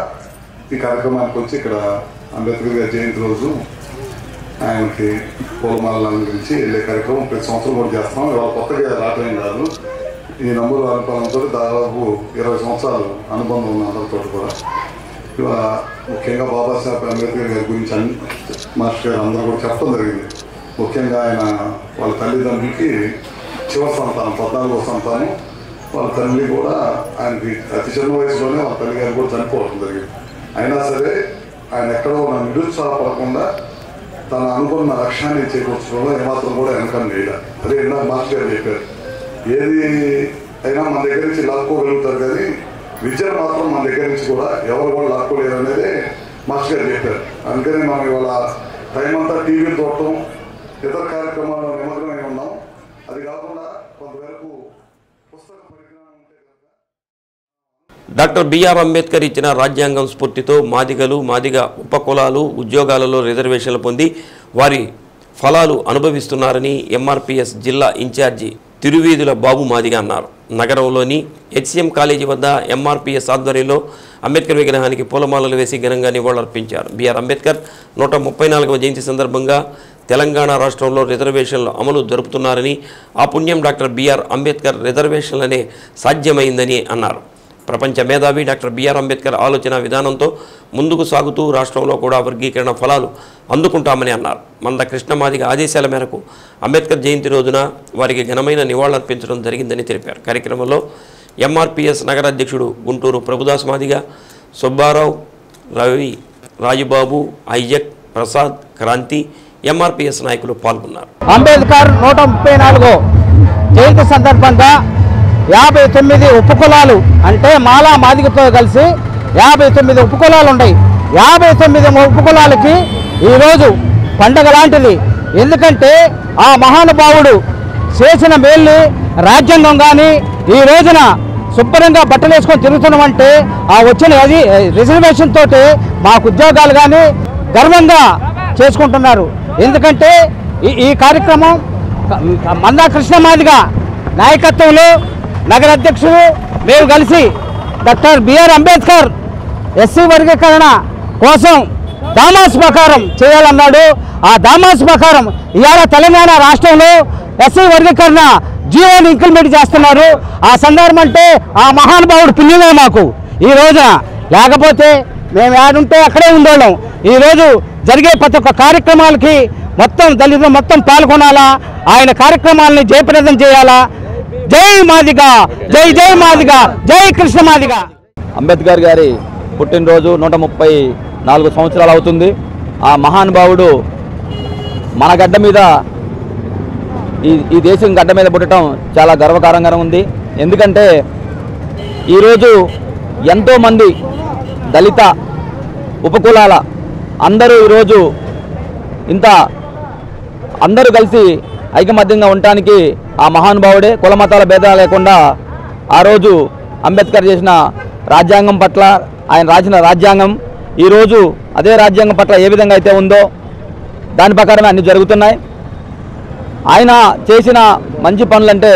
ఈ కార్యక్రమానికి వచ్చి ఇక్కడ అంబేద్కర్ గారి జయంతి రోజు ఆయనకి పూలమాలలు అలంకరించి వెళ్ళే కార్యక్రమం ప్రతి సంవత్సరం కూడా చేస్తాం. ఇవాళ కొత్తగా రావటం కాదు. ఈ నంబూరివారిపాలెంతో దాదాపు 20 సంవత్సరాలు అనుబంధం ఉన్న అందరితో కూడా. ఇవాళ ముఖ్యంగా బాబాసాహెబ్ అంబేద్కర్ గారి గురించి మాస్టర్ గారు అందరూ కూడా చెప్పడం జరిగింది. ముఖ్యంగా ఆయన వాళ్ళ తల్లిదండ్రులకి చివరి సంతానం, 14వ సంతానం. వాళ్ళ తల్లి కూడా ఆయనకి అతి చిన్న వయసులోనే వాళ్ళ తల్లి గారు కూడా చనిపోవడం జరిగింది. అయినా సరే ఆయన ఎక్కడో నిరుత్సాహపడకుండా తన అనుకున్న లక్ష్యాన్ని చేకూర్చడంలో ఏమాత్రం కూడా వెనకం వేయాలి. అదే ఇందాక మాస్టర్ గారు చెప్పారు, ఏది అయినా మన దగ్గర నుంచి లాక్కోగలుగుతారు కానీ విద్యను మాత్రం మన దగ్గర నుంచి కూడా ఎవరు కూడా లాక్కోలేరు అనేది మాస్టర్ గారు చెప్పారు. అందుకని మనం ఇవాళ టైం అంతా టీవీలు చూడటం, ఇతర కార్యక్రమాల్లో నిమగ్నమై ఉన్నాం. అది కాకుండా కొంతవరకు పుస్తక పరిజ్ఞానం ఉంటే డాక్టర్ బిఆర్ అంబేద్కర్ ఇచ్చిన రాజ్యాంగం స్ఫూర్తితో మాదిగ ఉపకులాలు ఉద్యోగాలలో రిజర్వేషన్లు పొంది వారి ఫలాలు అనుభవిస్తున్నారని ఎంఆర్పీఎస్ జిల్లా ఇన్ఛార్జి తిరువీధుల బాబు మాదిగ అన్నారు. నగరంలోని హెచ్సిఎం కాలేజీ వద్ద ఎంఆర్పీఎస్ ఆధ్వర్యంలో అంబేద్కర్ విగ్రహానికి పూలమాలలు వేసి ఘనంగా నివాళులర్పించారు. బిఆర్ అంబేద్కర్ 134వ జయంతి సందర్భంగా తెలంగాణ రాష్ట్రంలో రిజర్వేషన్లు అమలు జరుపుతున్నారని, ఆ పుణ్యం డాక్టర్ బిఆర్ అంబేద్కర్ రిజర్వేషన్లనే సాధ్యమైందని అన్నారు. ప్రపంచ మేధావి డాక్టర్ బిఆర్ అంబేద్కర్ ఆలోచన విధానంతో ముందుకు సాగుతూ రాష్ట్రంలో కూడా వర్గీకరణ ఫలాలు అందుకుంటామని అన్నారు. మంద కృష్ణమాదిగ ఆదేశాల మేరకు అంబేద్కర్ జయంతి రోజున వారికి ఘనమైన నివాళులర్పించడం జరిగిందని తెలిపారు. కార్యక్రమంలో ఎంఆర్పీఎస్ నగర అధ్యక్షుడు గుంటూరు ప్రభుదాస్ మాదిగ, సుబ్బారావు, రవి, రాజుబాబు, ఐజక్, ప్రసాద్, క్రాంతి, ఎంఆర్పీఎస్ నాయకులు పాల్గొన్నారు. అంబేద్కర్ 134 జయంతి సందర్భంగా 59 ఉపకులాలు అంటే మాలా మాదిగతో కలిసి 59 ఉపకులాలు ఉన్నాయి. 59 ఉపకులాలకి ఈరోజు పండగ లాంటిది. ఎందుకంటే ఆ మహానుభావుడు చేసిన మేల్ని రాజ్యాంగం కానీ ఈ రోజున శుభ్రంగా బట్టలు వేసుకొని తిరుగుతున్నామంటే ఆ వచ్చిన అది రిజర్వేషన్ తోటి మాకు ఉద్యోగాలు కానీ గర్వంగా చేసుకుంటున్నారు. ఎందుకంటే ఈ కార్యక్రమం మందా కృష్ణమాదిగ నాయకత్వంలో నగర అధ్యక్షులు మేము కలిసి డాక్టర్ బిఆర్ అంబేద్కర్ ఎస్సీ వర్గీకరణ కోసం దామాస్ ప్రకారం చేయాలన్నాడు. ఆ దామాస్ ప్రకారం ఇవాళ తెలంగాణ రాష్ట్రంలో ఎస్సీ వర్గీకరణ జీవోని ఇంప్లిమెంట్ చేస్తున్నారు. ఆ సందర్భం అంటే ఆ మహానుభావుడు పుణ్యమే మాకు ఈ రోజున. లేకపోతే మేము ఏడుంటే అక్కడే ఉండేవాళ్ళం. ఈరోజు జరిగే ప్రతి ఒక్క కార్యక్రమాలకి మొత్తం దళితులు మొత్తం పాల్గొనాలా, ఆయన కార్యక్రమాలని జయప్రదం చేయాలా. జై మాదిగ, జై జై మాదిగ, జై కృష్ణ మాదిగ. అంబేద్కర్ గారి పుట్టినరోజు 134 సంవత్సరాలు అవుతుంది. ఆ మహానుభావుడు మన గడ్డ మీద ఈ దేశం గడ్డ మీద పుట్టడం చాలా గర్వకారంగా ఉంది. ఎందుకంటే ఈరోజు ఎంతోమంది దళిత ఉపకులాల అందరూ ఈరోజు అందరూ కలిసి ఐకమత్యంగా ఉండటానికి ఆ మహానుభావుడే. కుల మతాల భేదాలు లేకుండా ఆ రోజు అంబేద్కర్ చేసిన రాజ్యాంగం పట్ల, ఆయన రాసిన రాజ్యాంగం ఈరోజు అదే రాజ్యాంగం పట్ల ఏ విధంగా అయితే ఉందో దాని ప్రకారమే అన్నీ జరుగుతున్నాయి. ఆయన చేసిన మంచి పనులంటే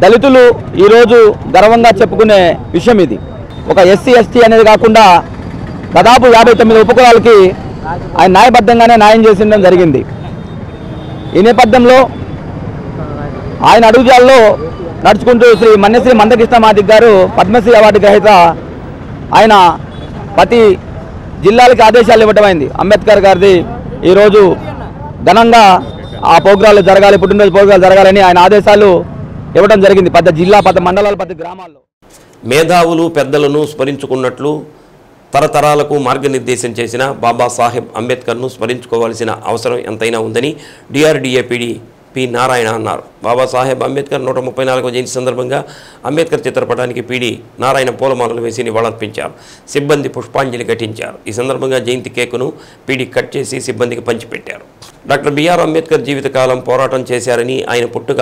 దళితులు ఈరోజు గర్వంగా చెప్పుకునే విషయం ఇది. ఒక ఎస్సీ ఎస్టీ అనేది కాకుండా దాదాపు 59 ఉపకులాలకి ఆయన న్యాయబద్ధంగానే న్యాయం చేసిండడం జరిగింది. ఈ నేపథ్యంలో ఆయన అడుగుజాల్లో నడుచుకుంటూ శ్రీ మన్యశ్రీ మందకృష్ణ మాదిక్ గారు పద్మశ్రీ అవార్డు గ్రహీత. ఆయన ప్రతి జిల్లాలకి ఆదేశాలు ఇవ్వటం అయింది. అంబేద్కర్ గారిది ఈరోజు ఘనంగా ఆ ప్రోగ్రాలు జరగాలి, పుట్టినరోజు ప్రోగ్రాలు జరగాలని ఆయన ఆదేశాలు ఇవ్వడం జరిగింది. పెద్ద జిల్లా, పెద్ద మండలాలు, పెద్ద గ్రామాల్లో. మేధావులు పెద్దలను స్మరించుకున్నట్లు తరతరాలకు మార్గనిర్దేశం చేసిన బాబాసాహెబ్ అంబేద్కర్ను స్మరించుకోవాల్సిన అవసరం ఎంతైనా ఉందని డిఆర్డీఏ పీడీ పి నారాయణ అన్నారు. బాబాసాహెబ్ అంబేద్కర్ 134వ జయంతి సందర్భంగా అంబేద్కర్ చిత్రపటానికి పీడీ నారాయణ పూలమాలలు వేసి నివాళులర్పించారు. సిబ్బంది పుష్పాంజలి ఘటించారు. ఈ సందర్భంగా జయంతి కేకును పీడీ కట్ చేసి సిబ్బందికి పంచిపెట్టారు. డాక్టర్ బిఆర్ అంబేద్కర్ జీవితకాలం పోరాటం చేశారని, ఆయన పుట్టుక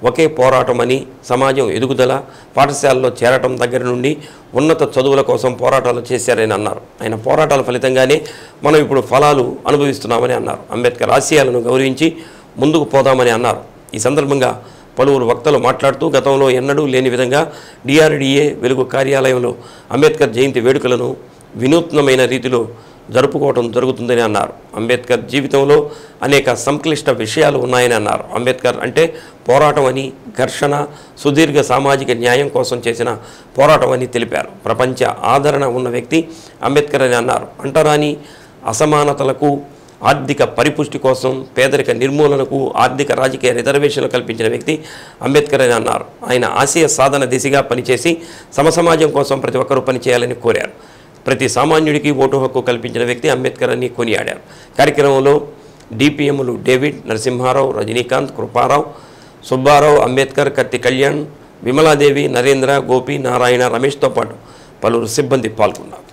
ఒకే పోరాటం అని, సమాజం ఎదుగుదల, పాఠశాలలో చేరటం దగ్గర నుండి ఉన్నత చదువుల కోసం పోరాటాలు చేశారని అన్నారు. ఆయన పోరాటాల ఫలితంగానే మనం ఇప్పుడు ఫలాలు అనుభవిస్తున్నామని అన్నారు. అంబేద్కర్ ఆశయాలను గౌరవించి ముందుకు పోదామని అన్నారు. ఈ సందర్భంగా పలువురు వక్తలు మాట్లాడుతూ గతంలో ఎన్నడూ లేని విధంగా డిఆర్డీఏ వెలుగు కార్యాలయంలో అంబేద్కర్ జయంతి వేడుకలను వినూత్నమైన రీతిలో జరుపుకోవడం జరుగుతుందని అన్నారు. అంబేద్కర్ జీవితంలో అనేక సంక్లిష్ట విషయాలు ఉన్నాయని అన్నారు. అంబేద్కర్ అంటే పోరాటం అని, ఘర్షణ, సుదీర్ఘ సామాజిక న్యాయం కోసం చేసిన పోరాటం అని తెలిపారు. ప్రపంచ ఆదరణ ఉన్న వ్యక్తి అంబేద్కర్ అని అన్నారు. అంటరాని అసమానతలకు, ఆర్థిక పరిపుష్టి కోసం, పేదరిక నిర్మూలనకు, ఆర్థిక రాజకీయ రిజర్వేషన్లు కల్పించిన వ్యక్తి అంబేద్కర్ అని అన్నారు. ఆయన ఆశయ సాధన దిశగా పనిచేసి సమసమాజం కోసం ప్రతి ఒక్కరూ పనిచేయాలని కోరారు. ప్రతి సామాన్యుడికి ఓటు హక్కు కల్పించిన వ్యక్తి అంబేద్కర్ అని కొనియాడారు. కార్యక్రమంలో డిపిఎంలు డేవిడ్, నరసింహారావు, రజనీకాంత్, కృపారావు, సుబ్బారావు, అంబేద్కర్, కత్తి కళ్యాణ్, విమలాదేవి, నరేంద్ర, గోపి, నారాయణ, రమేష్తో పాటు పలువురు సిబ్బంది పాల్గొన్నారు.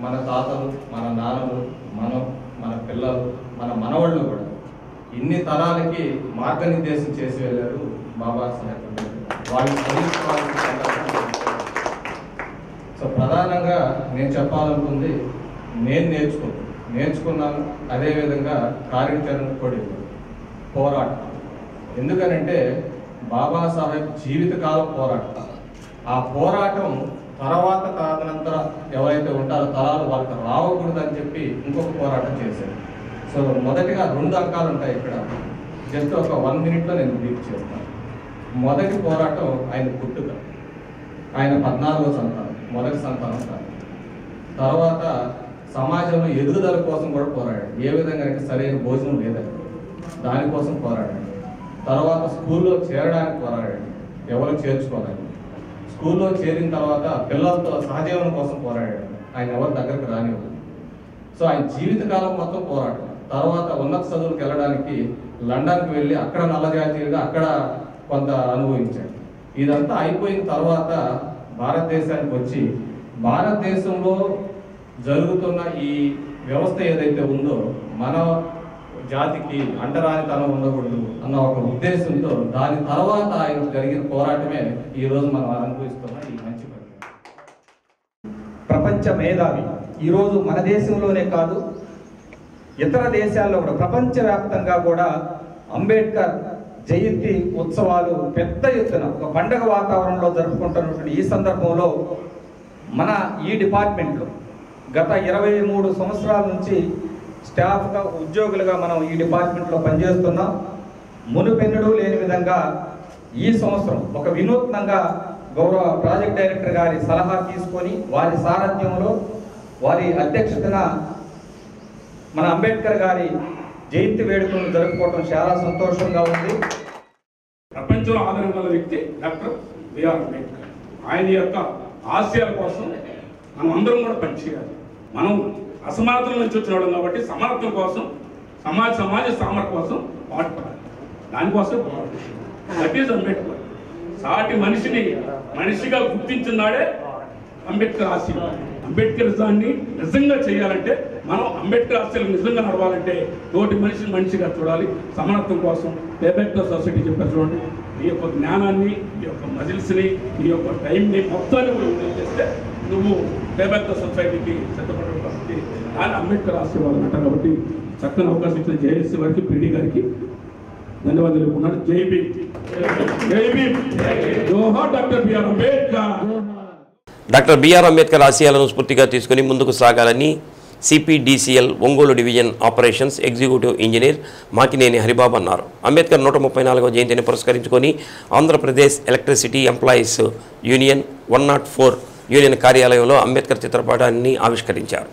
మన తాతలు, మన నాన్నలు, మన పిల్లలు, మన మనవాళ్ళు కూడా ఇన్ని తరాలకి మార్గనిర్దేశం చేసి వెళ్ళారు బాబాసాహెబ్ అంబేద్కర్. వాళ్ళు సో ప్రధానంగా నేను చెప్పాలనుకుంది, నేను నేర్చుకున్నాను. అదేవిధంగా కార్యాచరణ కూడా పోరాటం. ఎందుకనంటే బాబాసాహెబ్ జీవితకాలం పోరాటం. ఆ పోరాటం తర్వాత తదనంతర ఎవరైతే ఉంటారో తరాలు వాళ్ళకి రావకూడదని చెప్పి ఇంకొక పోరాటం చేశారు. సో మొదటిగా 2 అంకాలు ఉంటాయి ఇక్కడ. జస్ట్ ఒక 1 మినిట్లో నేను బ్రీఫ్ చేస్తాను. మొదటి పోరాటం ఆయన పుట్టుక. ఆయన 14వ సంతానం, మొదటి సంతానం కాదు. తర్వాత సమాజంలో ఎదుగుదల కోసం కూడా పోరాడాడు. ఏ విధంగా అంటే సరైన భోజనం లేదండి, దానికోసం పోరాడాడు. తర్వాత స్కూల్లో చేరడానికి పోరాడాడు, ఎవరు చేర్చుకోవాలని. స్కూల్లో చేరిన తర్వాత పిల్లలతో సహజీవనం కోసం పోరాడాడు, ఆయన ఎవరి దగ్గరకు రానివ్వదు. సో ఆయన జీవితకాలం మొత్తం పోరాటం. తర్వాత ఉన్నత చదువులకు వెళ్ళడానికి లండన్కి వెళ్ళి అక్కడ నల్లజాతీయులుగా అక్కడ కొంత అనుభవించాడు. ఇదంతా అయిపోయిన తర్వాత భారతదేశానికి వచ్చి భారతదేశంలో జరుగుతున్న ఈ వ్యవస్థ ఏదైతే ఉందో మన జాతికి అంటరానితనం ఉండకూడదు అన్న ఒక ఉద్దేశంతో దాని తర్వాత ఆయన జరిగిన పోరాటమే ఈ రోజు మనం అనుభవిస్తున్న ఈ మంచి ప్రపంచ మేధావి. ఈరోజు మన దేశంలోనే కాదు, ఇతర దేశాల్లో కూడా ప్రపంచవ్యాప్తంగా కూడా అంబేద్కర్ జయంతి ఉత్సవాలు పెద్ద ఎత్తున ఒక పండగ వాతావరణంలో జరుపుకుంటున్నటువంటి ఈ సందర్భంలో మన ఈ డిపార్ట్మెంట్లో గత 23 సంవత్సరాల నుంచి స్టాఫ్గా ఉద్యోగులుగా మనం ఈ డిపార్ట్మెంట్లో పనిచేస్తున్నాం. మునుపెన్నడూ లేని విధంగా ఈ సంవత్సరం ఒక వినూత్నంగా గౌరవ ప్రాజెక్ట్ డైరెక్టర్ గారి సలహా తీసుకొని వారి సారథ్యంలో వారి అధ్యక్షతన మన అంబేద్కర్ గారి జయంతి వేడుకలను జరుపుకోవడం చాలా సంతోషంగా ఉంది. ప్రపంచంలో ఆదరణ గల వ్యక్తి డాక్టర్ బిఆర్ అంబేద్కర్. ఆయన యొక్క ఆశయాల కోసం మనం అందరం కూడా పనిచేయాలి. మనం అసమానతల నుంచి వచ్చిన వాళ్ళం కాబట్టి సమానత్వం కోసం సమాజ సామర్థ్యం కోసం పాటుపడాలి. దానికోసం దట్ ఈజ్ అంబేద్కర్. సాటి మనిషిని మనిషిగా గుర్తించినాడే అంబేద్కర్ ఆశయం. అంబేద్కర్ దాన్ని నిజంగా చేయాలంటే మనం అంబేద్కర్ ఆశయాలు నిజంగా నడవాలంటే తోటి మనిషిని మనిషిగా చూడాలి. సమానత్వం కోసం పేబెక్టర్ సొసైటీ చెప్పారు చూడండి. ఈ యొక్క జ్ఞానాన్ని, ఈ యొక్క మజిల్స్ని, ఈ యొక్క టైంని మొత్తాన్ని కూడా చేస్తే నువ్వు పేబెక్టర్ సొసైటీకి సిద్ధపడడం కాబట్టి దాన్ని అంబేద్కర్ ఆశీర్వాదం అంటారు. కాబట్టి చక్కని అవకాశం ఇచ్చిన జేఎస్సీ వారికి, పీడీ గారికి ధన్యవాదాలు ఉన్నాడు. జై భీమ్, జై భీమ్, జోహార్ doctor BR Ambedkar. Doctor BR Ambedkar ఆశయాలను స్ఫూర్తిగా తీసుకుని ముందుకు సాగాలని CPDCL Ongole division operations executive engineer Makineni Haribabu అన్నారు. అంబేద్కర్ 134వ జయంతిని పురస్కరించుకొని Andhra Pradesh electricity employees union 104 union కార్యాలయంలో అంబేద్కర్ చిత్రపటాన్ని ఆవిష్కరించారు.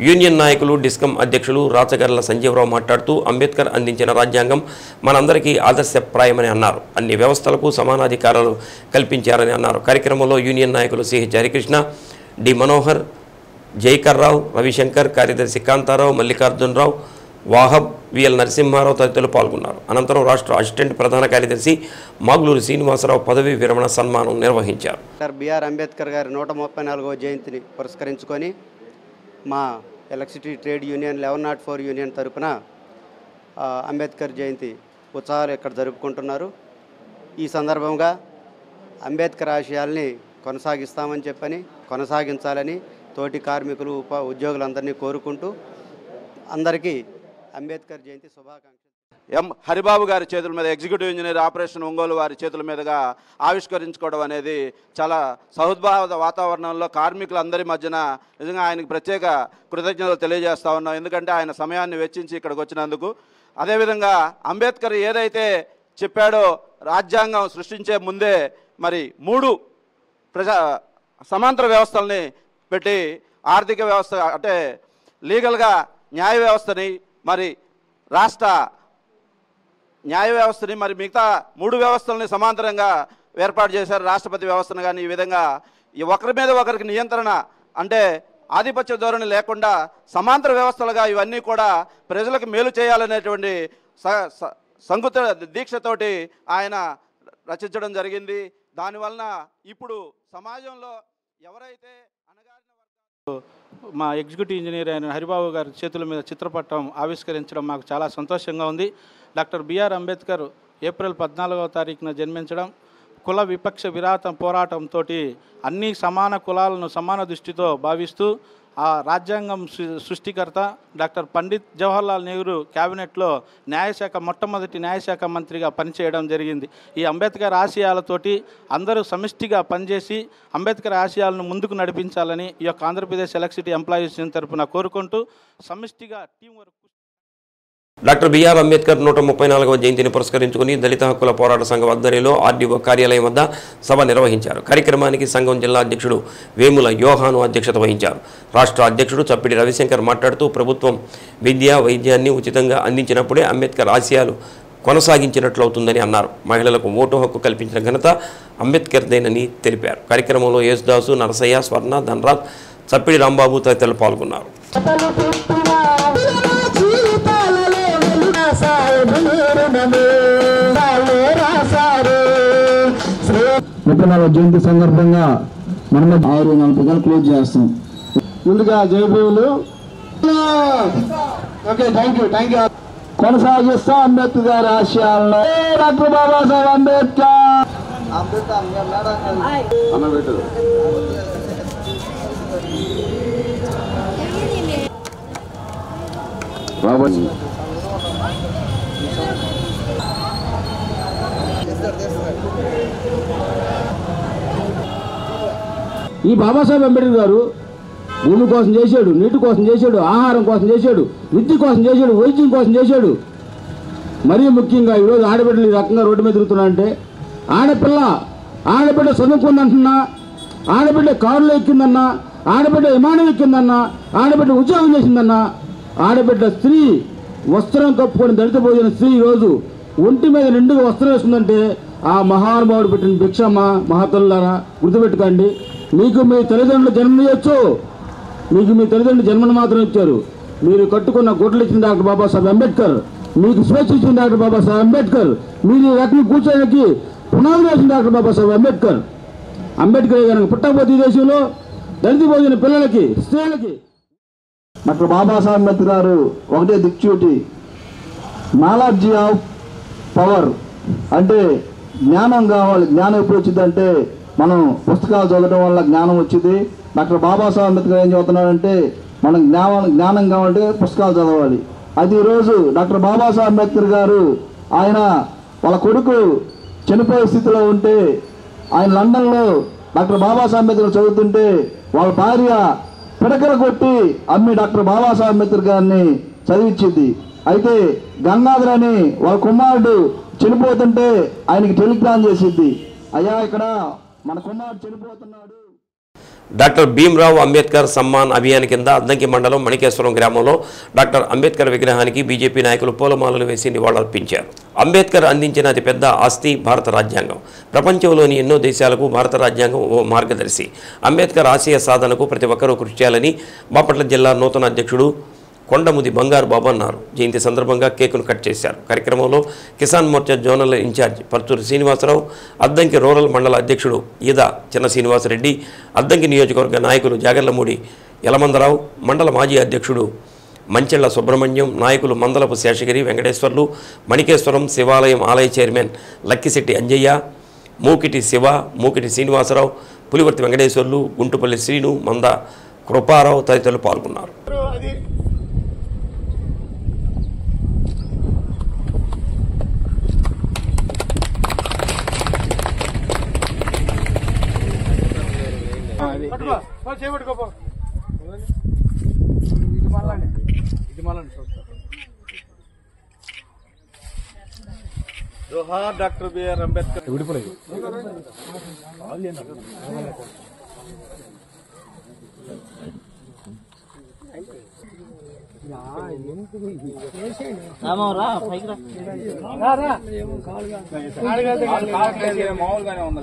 యూనియన్ నాయకులు, డిస్కం అధ్యక్షులు రాచగర్ల సంజీవరావు మాట్లాడుతూ అంబేద్కర్ అందించిన రాజ్యాంగం మనందరికీ ఆదర్శప్రాయమని అన్నారు. అన్ని వ్యవస్థలకు సమానాధికారాలు కల్పించారని అన్నారు. కార్యక్రమంలో యూనియన్ నాయకులు సిహెచ్ హరికృష్ణ, డి మనోహర్, జైకర్రావు, రవిశంకర్, కార్యదర్శి కాంతారావు, మల్లికార్జునరావు, వాహబ్, విఎల్ నరసింహారావు తదితరులు పాల్గొన్నారు. అనంతరం రాష్ట్ర అసిస్టెంట్ ప్రధాన కార్యదర్శి మాగులూరు శ్రీనివాసరావు పదవీ విరమణ సన్మానం నిర్వహించారు. డాక్టర్ బిఆర్ అంబేద్కర్ గారి 134వ జయంతిని పురస్కరించుకొని మా ఎలక్ట్రిసిటీ ట్రేడ్ యూనియన్ 1104 యూనియన్ తరపున అంబేద్కర్ జయంతి ఉత్సవాలు ఇక్కడ జరుపుకుంటున్నారు. ఈ సందర్భంగా అంబేద్కర్ ఆశయాల్ని కొనసాగిస్తామని చెప్పని, కొనసాగించాలని తోటి కార్మికులు, ఉద్యోగులందరినీ కోరుకుంటూ అందరికీ అంబేద్కర్ జయంతి శుభాకాంక్షలు. ఎం హరిబాబు గారి చేతుల మీద, ఎగ్జిక్యూటివ్ ఇంజనీర్ ఆపరేషన్ ఒంగోలు వారి చేతుల మీదుగా ఆవిష్కరించుకోవడం అనేది చాలా సౌద్భావ వాతావరణంలో కార్మికులందరి మధ్యన నిజంగా ఆయనకు ప్రత్యేక కృతజ్ఞతలు తెలియజేస్తా ఉన్నాం. ఎందుకంటే ఆయన సమయాన్ని వెచ్చించి ఇక్కడికి వచ్చినందుకు. అదేవిధంగా అంబేద్కర్ ఏదైతే చెప్పాడో రాజ్యాంగం సృష్టించే ముందే మరి 3 సమాంతర వ్యవస్థల్ని పెట్టి ఆర్థిక వ్యవస్థ అంటే లీగల్గా న్యాయ వ్యవస్థని, మరి రాష్ట్ర న్యాయ వ్యవస్థని, మరి మిగతా 3 వ్యవస్థలని సమాంతరంగా ఏర్పాటు చేశారు. రాష్ట్రపతి వ్యవస్థను కానీ ఈ విధంగా ఒకరి మీద ఒకరికి నియంత్రణ అంటే ఆధిపత్య ధోరణి లేకుండా సమాంతర వ్యవస్థలుగా ఇవన్నీ కూడా ప్రజలకు మేలు చేయాలనేటువంటి సంకుత దీక్షతోటి ఆయన రచించడం జరిగింది. దానివలన ఇప్పుడు సమాజంలో ఎవరైతే మా ఎగ్జిక్యూటివ్ ఇంజనీర్ అయిన హరిబాబు గారి చేతుల మీద చిత్రపటం ఆవిష్కరించడం మాకు చాలా సంతోషంగా ఉంది. డాక్టర్ బిఆర్ అంబేద్కర్ ఏప్రిల్ 14వ తారీఖున జన్మించడం, కుల విపక్ష విరాత పోరాటంతో అన్ని సమాన కులాలను సమాన దృష్టితో భావిస్తూ ఆ రాజ్యాంగం సృష్టికర్త డాక్టర్ పండిత్ జవహర్లాల్ నెహ్రూ క్యాబినెట్లో న్యాయశాఖ మొట్టమొదటి న్యాయశాఖ మంత్రిగా పనిచేయడం జరిగింది. ఈ అంబేద్కర్ ఆశయాలతోటి అందరూ సమిష్టిగా పనిచేసి అంబేద్కర్ ఆశయాలను ముందుకు నడిపించాలని ఈ యొక్క ఆంధ్రప్రదేశ్ ఎలక్ట్రిసిటీ ఎంప్లాయీస్ తరఫున కోరుకుంటూ సమిష్టిగా team work. Doctor BR Ambedkar 134వ జయంతిని పురస్కరించుకుని దళిత హక్కుల పోరాట సంఘం ఆధ్వర్యంలో ఆర్డీఓ కార్యాలయం వద్ద సభ నిర్వహించారు. కార్యక్రమానికి సంఘం జిల్లా అధ్యక్షుడు వేముల యోహాను అధ్యక్షత వహించారు. రాష్ట్ర అధ్యక్షుడు చప్పిడి రవిశంకర్ మాట్లాడుతూ ప్రభుత్వం విద్య, వైద్యాన్ని ఉచితంగా అందించినప్పుడే అంబేద్కర్ ఆశయాలు కొనసాగించినట్లవుతుందని అన్నారు. మహిళలకు ఓటు హక్కు కల్పించిన ఘనత అంబేద్కర్దేనని తెలిపారు. కార్యక్రమంలో యేసుదాసు, నరసయ్య, స్వర్ణ, ధనరాజ్, చప్పిడి రాంబాబు తదితరులు పాల్గొన్నారు. జయంతి సందర్భంగా మనం 6:40 క్లోజ్ చేస్తాం. ముందుగా జయభీములు. Okay, thank you. కొనసాగిస్తాం అంబేద్కర్ గారి ఆశయాలను. డాక్టర్ బాబాసాహెబ్ అంబేద్కర్. ఈ బాబాసాహెబ్ అంబేద్కర్ గారు భూమి కోసం చేశాడు, నీటి కోసం చేశాడు, ఆహారం కోసం చేశాడు, విద్య కోసం చేశాడు, వైద్యం కోసం చేశాడు. మరీ ముఖ్యంగా ఈరోజు ఆడబిడ్డలు ఈ రకంగా రోడ్డు మీద తిరుగుతున్నారంటే ఆడబిడ్డ చదువుకుందంటున్నా, ఆడబిడ్డ కారులో ఎక్కిందన్నా, ఆడబిడ్డ విమానం ఎక్కిందన్నా, ఆడబిడ్డ ఉద్యోగం చేసిందన్నా, ఆడబిడ్డ స్త్రీ వస్త్రం కప్పుకొని దళిత భోజన స్త్రీ ఈరోజు ఒంటి మీద నిండుగా వస్త్రం వేస్తుందంటే ఆ మహానుభావుడు పెట్టిన భిక్షమ్మ. మహాతల్లారా గుర్తుపెట్టుకోండి, మీకు మీ తల్లిదండ్రులు జన్మనియొచ్చు, మీకు మీ తల్లిదండ్రులు జన్మను మాత్రం ఇచ్చారు. మీరు కట్టుకున్న గుడ్లు ఇచ్చిన డాక్టర్ బాబాసాహెబ్ అంబేద్కర్, మీకు స్వేచ్ఛ ఇచ్చిన డాక్టర్ బాబాసాహెబ్ అంబేద్కర్, మీరు ఈ రకం కూర్చోడానికి పునాదులు వేసిన డాక్టర్ బాబాసాహెబ్ అంబేద్కర్. అంబేద్కర్ కనుక పుట్టకపోతే ఈ దేశంలో దళిత భోజన పిల్లలకి, స్త్రీలకి. డాక్టర్ బాబాసాహెబ్ అంబేద్కర్ గారు ఒకటే దిక్చూటి, నాలెడ్జ్ ఆఫ్ పవర్ అంటే జ్ఞానం కావాలి. జ్ఞానం ఎప్పుడు వచ్చిందంటే మనం పుస్తకాలు చదవడం వల్ల జ్ఞానం వచ్చింది. డాక్టర్ బాబాసాహెబ్ అంబేద్కర్ ఏం చదువుతున్నారంటే మనం జ్ఞానం కావాలంటే పుస్తకాలు చదవాలి. అది ఈరోజు డాక్టర్ బాబాసాహెబ్ అంబేద్కర్ గారు ఆయన వాళ్ళ కొడుకు చనిపోయే స్థితిలో ఉంటే ఆయన లండన్లో డాక్టర్ బాబాసాహెబ్ అంబేద్కర్ చదువుతుంటే వాళ్ళ భార్య పిడకలు కొట్టి అమ్మి డాక్టర్ బాబాసాహెబ్ అంబేద్కర్ గారిని చదివించింది. అయితే గంగాధర్ అని వాళ్ళ కుమారుడు చనిపోతుంటే ఆయనకి టెలిగ్రామ్ చేసింది, అయ్యా ఇక్కడ మన కుమారుడు చనిపోతున్నాడు. డాక్టర్ భీమ్రావ్ అంబేద్కర్ సమ్మాన్ అభియాన్ కింద అద్దంకి మండలం మణికేశ్వరం గ్రామంలో డాక్టర్ అంబేద్కర్ విగ్రహానికి బీజేపీ నాయకులు పూలమాలలు వేసి నివాళులర్పించారు. అంబేద్కర్ అందించిన అతిపెద్ద ఆస్తి భారత రాజ్యాంగం. ప్రపంచంలోని ఎన్నో దేశాలకు భారత రాజ్యాంగం ఓ మార్గదర్శి. అంబేద్కర్ ఆశయ సాధనకు ప్రతి ఒక్కరూ కృషి చేయాలని బాపట్ల జిల్లా నూతన అధ్యక్షుడు కొండముది బంగారు బాబు అన్నారు. జయంతి సందర్భంగా కేకును కట్ చేశారు. కార్యక్రమంలో Kisan Morcha zonal incharge Parchuri Srinivasarao, Addanki rural మండల అధ్యక్షుడు ఈదా చిన్న శ్రీనివాసరెడ్డి, అద్దంకి నియోజకవర్గ నాయకులు జాగర్లమూడి యలమందరావు, మండల మాజీ అధ్యక్షుడు మంచెళ్ల సుబ్రహ్మణ్యం, నాయకులు మందలపు శేషగిరి వెంకటేశ్వర్లు, మణికేశ్వరం శివాలయం ఆలయ చైర్మన్ లక్కిశెట్టి అంజయ్య, మూకిటి శివ, మూకిటి శ్రీనివాసరావు, పులివర్తి వెంకటేశ్వర్లు, గుంటుపల్లి శ్రీను, మంద కృపారావు తదితరులు పాల్గొన్నారు. జోహార్ డాక్టర్ బిఆర్ అంబేద్కర్. మామూలుగానే ఉంది.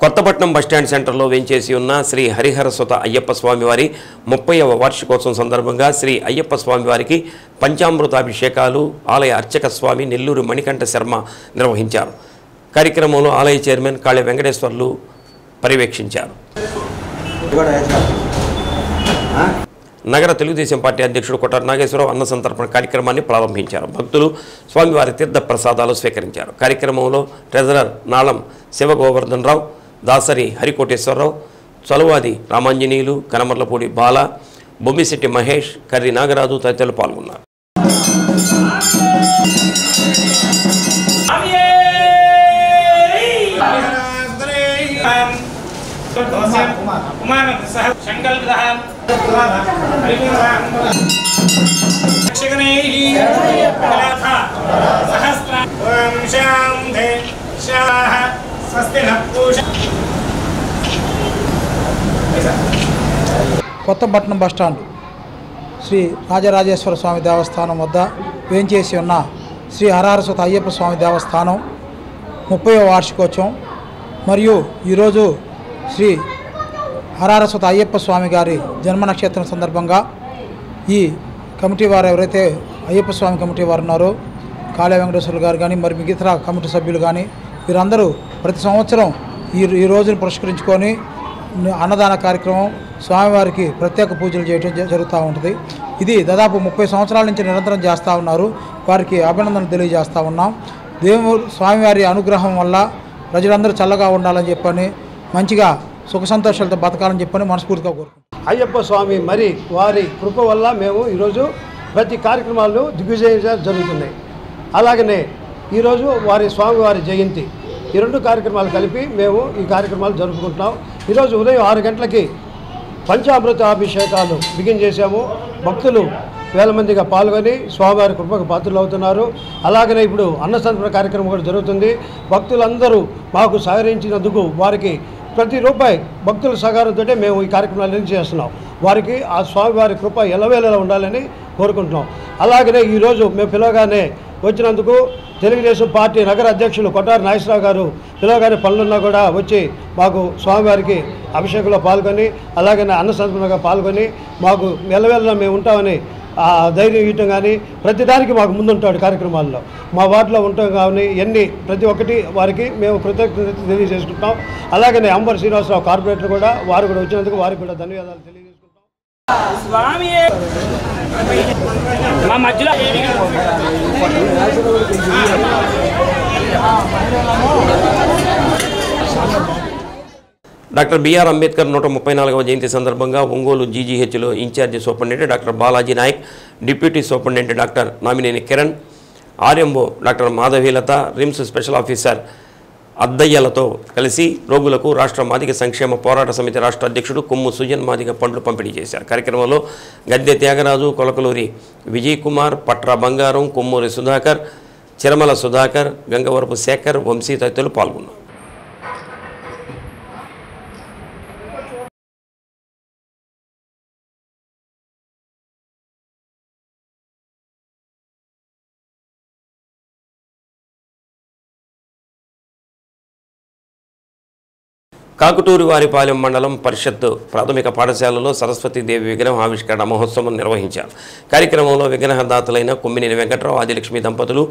కొత్తపట్నం బస్టాండ్ సెంటర్లో వేంచేసి ఉన్న శ్రీ హరిహర సుత అయ్యప్ప స్వామివారి 30వ వార్షికోత్సవం సందర్భంగా శ్రీ అయ్యప్ప స్వామివారికి పంచామృతాభిషేకాలు ఆలయ అర్చక స్వామి నెల్లూరు మణికంఠ శర్మ నిర్వహించారు. కార్యక్రమంలో ఆలయ చైర్మన్ కాళె వెంకటేశ్వర్లు పర్యవేక్షించారు. నగర తెలుగుదేశం పార్టీ అధ్యక్షుడు కొట్టారి నాగేశ్వరరావు అన్న సంతర్పణ కార్యక్రమాన్ని ప్రారంభించారు. భక్తులు స్వామివారి తీర్థ ప్రసాదాలు స్వీకరించారు. కార్యక్రమంలో ట్రెజరర్ నాళం శివగోవర్ధన్ రావు, దాసరి హరికోటేశ్వరరావు, చలువాది రామాంజనేయులు, కనమర్లపూడి బాల, బొమ్మిశెట్టి మహేష్, కర్రి నాగరాజు తదితరులు పాల్గొన్నారు. కొత్తపట్నం బస్టాండ్ శ్రీ రాజరాజేశ్వర స్వామి దేవస్థానం వద్ద వేంచేసి ఉన్న శ్రీ హరహరసుత అయ్యప్ప స్వామి దేవస్థానం 30వ వార్షికోత్సవం మరియు ఈరోజు శ్రీ హరహరసుత అయ్యప్ప స్వామి గారి జన్మ నక్షత్రం సందర్భంగా ఈ కమిటీ వారు ఎవరైతే అయ్యప్ప స్వామి కమిటీ వారు ఉన్నారో కాళే వెంకటేశ్వర్లు గారు కానీ మరి మిగతా కమిటీ సభ్యులు కానీ వీరందరూ ప్రతి సంవత్సరం ఈ రోజును పురస్కరించుకొని అన్నదాన కార్యక్రమం స్వామివారికి ప్రత్యేక పూజలు చేయడం జరుగుతూ ఉంటుంది. ఇది దాదాపు 30 సంవత్సరాల నుంచి నిరంతరం చేస్తూ ఉన్నారు. వారికి అభినందనలు తెలియజేస్తూ ఉన్నాం. దేవుడు స్వామివారి అనుగ్రహం వల్ల ప్రజలందరూ చల్లగా ఉండాలని చెప్పని మంచిగా సుఖ సంతోషాలతో బతకాలని చెప్పని మనస్ఫూర్తిగా కోరుకుంటున్నాం. అయ్యప్ప స్వామి మరి వారి కృప వల్ల మేము ఈరోజు ప్రతి కార్యక్రమాలు దిగ్విజయం జరుగుతున్నాయి. అలాగనే ఈరోజు స్వామివారి జయంతి, ఈ 2 కార్యక్రమాలు కలిపి మేము ఈ కార్యక్రమాలు జరుపుకుంటున్నాం. ఈరోజు ఉదయం 6 గంటలకి పంచామృత అభిషేకాలు బిగిన్ చేశాము. భక్తులు వేల మందిగా పాల్గొని స్వామివారి కృపకు పాత్రలు అవుతున్నారు. అలాగనే ఇప్పుడు అన్నసంతర్పణ కార్యక్రమం కూడా జరుగుతుంది. భక్తులందరూ మాకు సహకరించినందుకు వారికి ప్రతి రూపాయి భక్తుల సహకారంతో మేము ఈ కార్యక్రమాలు చేస్తున్నాం. వారికి ఆ స్వామివారి కృప ఎల్లవేళలా ఉండాలని కోరుకుంటున్నాం. అలాగనే ఈరోజు మేము పిలవగానే వచ్చినందుకు తెలుగుదేశం పార్టీ నగర అధ్యక్షులు కొట్టారి నాగేశ్వరరావు గారు పిలవగానే పనులున్నా కూడా వచ్చి మాకు స్వామివారికి అభిషేకంలో పాల్గొని అలాగనే అన్నసంతర్పణగా పాల్గొని మాకు ఎల్లవేళలా మేము ఉంటామని ధైర్యం ఇవ్వటం కానీ ప్రతిదానికి మాకు ముందుంటాడు కార్యక్రమాల్లో. మా వార్డులో ఉంటాం కానీ ప్రతి ఒక్కటి వారికి మేము కృతజ్ఞత తెలియజేసుకుంటాం. అలాగనే అంబర్ శ్రీనివాసరావు కార్పొరేటర్ కూడా వారు కూడా వచ్చినందుకు వారికి కూడా ధన్యవాదాలు తెలియజేసుకుంటాం. డాక్టర్ బిఆర్ అంబేద్కర్ 134వ జయంతి సందర్భంగా ఒంగోలు జీజీహెచ్లో incharge superintendent doctor Balaji Nayak, deputy superintendent doctor Namineni Kiran, RMO doctor Madhavilatha, RIMS special officer అద్దయ్యలతో కలిసి రోగులకు రాష్ట్ర మాదిగ సంక్షేమ పోరాట సమితి రాష్ట్ర అధ్యక్షుడు కొమ్ము సుజన్ మాదిగ పండ్లు పంపిణీ చేశారు. కార్యక్రమంలో గద్దె త్యాగరాజు, కొలకలూరి విజయ్ కుమార్, పట్రా బంగారం, కొమ్మూరి సుధాకర్, చిరమల సుధాకర్, గంగవరపు శేఖర్, వంశీ తదితరులు పాల్గొన్నారు. కాకుటూరి వారిపాలెం మండలం పరిషత్ ప్రాథమిక పాఠశాలలో సరస్వతీదేవి విగ్రహం ఆవిష్కరణ మహోత్సవం నిర్వహించారు. కార్యక్రమంలో విగ్రహదాతలైన కొమ్మినేని వెంకట్రావు, ఆదిలక్ష్మి దంపతులు,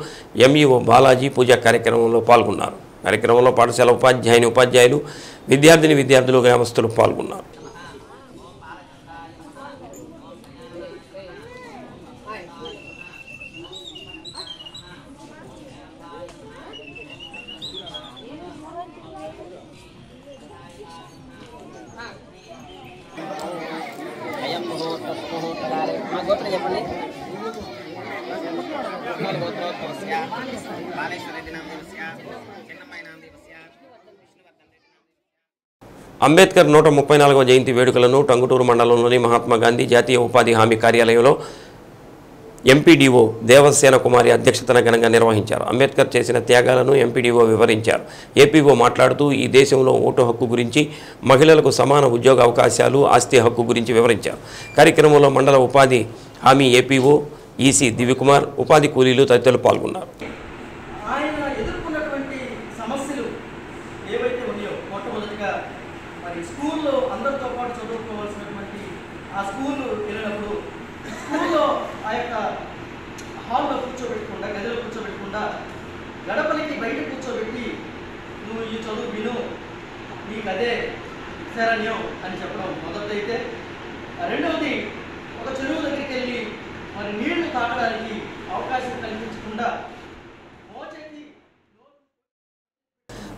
ఎంఈఓ బాలాజీ పూజా కార్యక్రమంలో పాల్గొన్నారు. కార్యక్రమంలో పాఠశాల ఉపాధ్యాయులు, విద్యార్థులు, గ్రామస్తులు పాల్గొన్నారు. అంబేద్కర్ 134వ జయంతి వేడుకలను టంగుటూరు మండలంలోని మహాత్మా గాంధీ జాతీయ ఉపాధి హామీ కార్యాలయంలో ఎంపీడీఓ దేవసేన కుమారి అధ్యక్షతన ఘనంగా నిర్వహించారు. అంబేద్కర్ చేసిన త్యాగాలను ఎంపీడీఓ వివరించారు. ఏపీఓ మాట్లాడుతూ ఈ దేశంలో ఓటు హక్కు గురించి, మహిళలకు సమాన ఉద్యోగ అవకాశాలు, ఆస్తి హక్కు గురించి వివరించారు. కార్యక్రమంలో మండల ఉపాధి హామీ ఏపీఓ ఈసీ దివ్యకుమార్, ఉపాధి కూలీలు తదితరులు పాల్గొన్నారు. స్కూల్లో అందరితో పాటు చదువుకోవాల్సినటువంటి ఆ స్కూల్ వెళ్ళినప్పుడు స్కూల్లో ఆ యొక్క హాల్లో కూర్చోబెట్టకుండా, గదిలో కూర్చోబెట్టకుండా గడపలికి బయట కూర్చోబెట్టి నువ్వు ఈ చదువు విను, నీకు అదే శరణ్యం అని చెప్పడం మొదటిదైతే, రెండవది ఒక చెరువు దగ్గరికి వెళ్ళి మరి నీళ్లు తాగడానికి అవకాశం కల్పించకుండా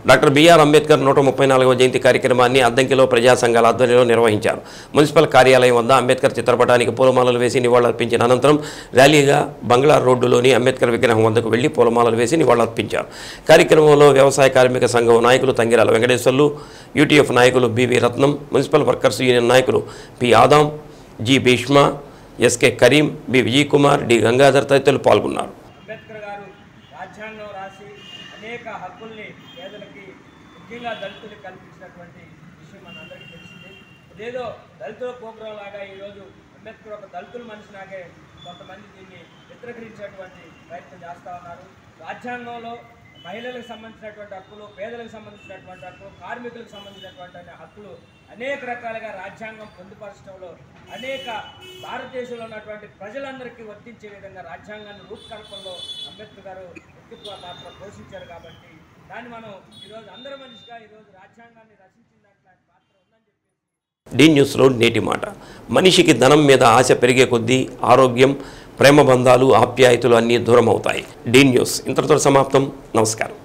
డాక్టర్ బిఆర్ అంబేద్కర్ 134వ జయంతి కార్యక్రమాన్ని అద్దంకిలో ప్రజా సంఘాల ఆధ్వర్యంలో నిర్వహించారు. మున్సిపల్ కార్యాలయం వద్ద అంబేద్కర్ చిత్రపటానికి పూలమాలలు వేసి నివాళులర్పించిన అనంతరం ర్యాలీగా బంగ్లా రోడ్డులోని అంబేద్కర్ విగ్రహం వద్దకు వెళ్లి పూలమాలలు వేసి నివాళులర్పించారు. కార్యక్రమంలో వ్యవసాయ కార్మిక సంఘం నాయకులు తంగిరాల వెంకటేశ్వర్లు, యూటీఎఫ్ నాయకులు BV Ratnam, municipal workers union నాయకులు P Adam, G Bhishma, SK Karim, B Vijay Kumar, D Gangadhar తదితరులు పాల్గొన్నారు. అంబేద్కర్ గారు రాజ్యాంగం రాసి అనేక హక్కుల్ని పేదలకి, ముఖ్యంగా దళితులకు కల్పించినటువంటి విషయం మనందరికీ తెలిసింది. ఇదేదో దళితుల ప్రోగ్రాం లాగా ఈరోజు అంబేద్కర్ ఒక దళితుల మనిషిలాగే కొంతమంది దీన్ని వ్యతిరేకించేటువంటి ప్రయత్నం చేస్తూ ఉన్నారు. రాజ్యాంగంలో మహిళలకు సంబంధించినటువంటి హక్కులు, పేదలకు సంబంధించినటువంటి హక్కులు, కార్మికులకు సంబంధించినటువంటి హక్కులు అనేక రకాలుగా రాజ్యాంగం పొందుపరచడంలో అనేక భారతదేశంలో ఉన్నటువంటి ప్రజలందరికీ వర్తించే విధంగా రాజ్యాంగాన్ని రూపకల్పనలో అంబేద్కర్ గారు వ్యక్తిత్వ పాత్ర పోషించారు. కాబట్టి దాన్ని మనం ఈరోజు అందరి మనిషిగా ఈరోజు రాజ్యాంగాన్ని రచించిన దాంట్లో పాత్ర ఉందని చెప్పి డి న్యూస్లో నేటి మాట. మనిషికి ధనం మీద ఆశ పెరిగే కొద్దీ ఆరోగ్యం, ప్రేమ బంధాలు, ఆప్యాయతలు అన్నీ దూరం అవుతాయి. డి న్యూస్ ఇంతటితో సమాప్తం. నమస్కారం.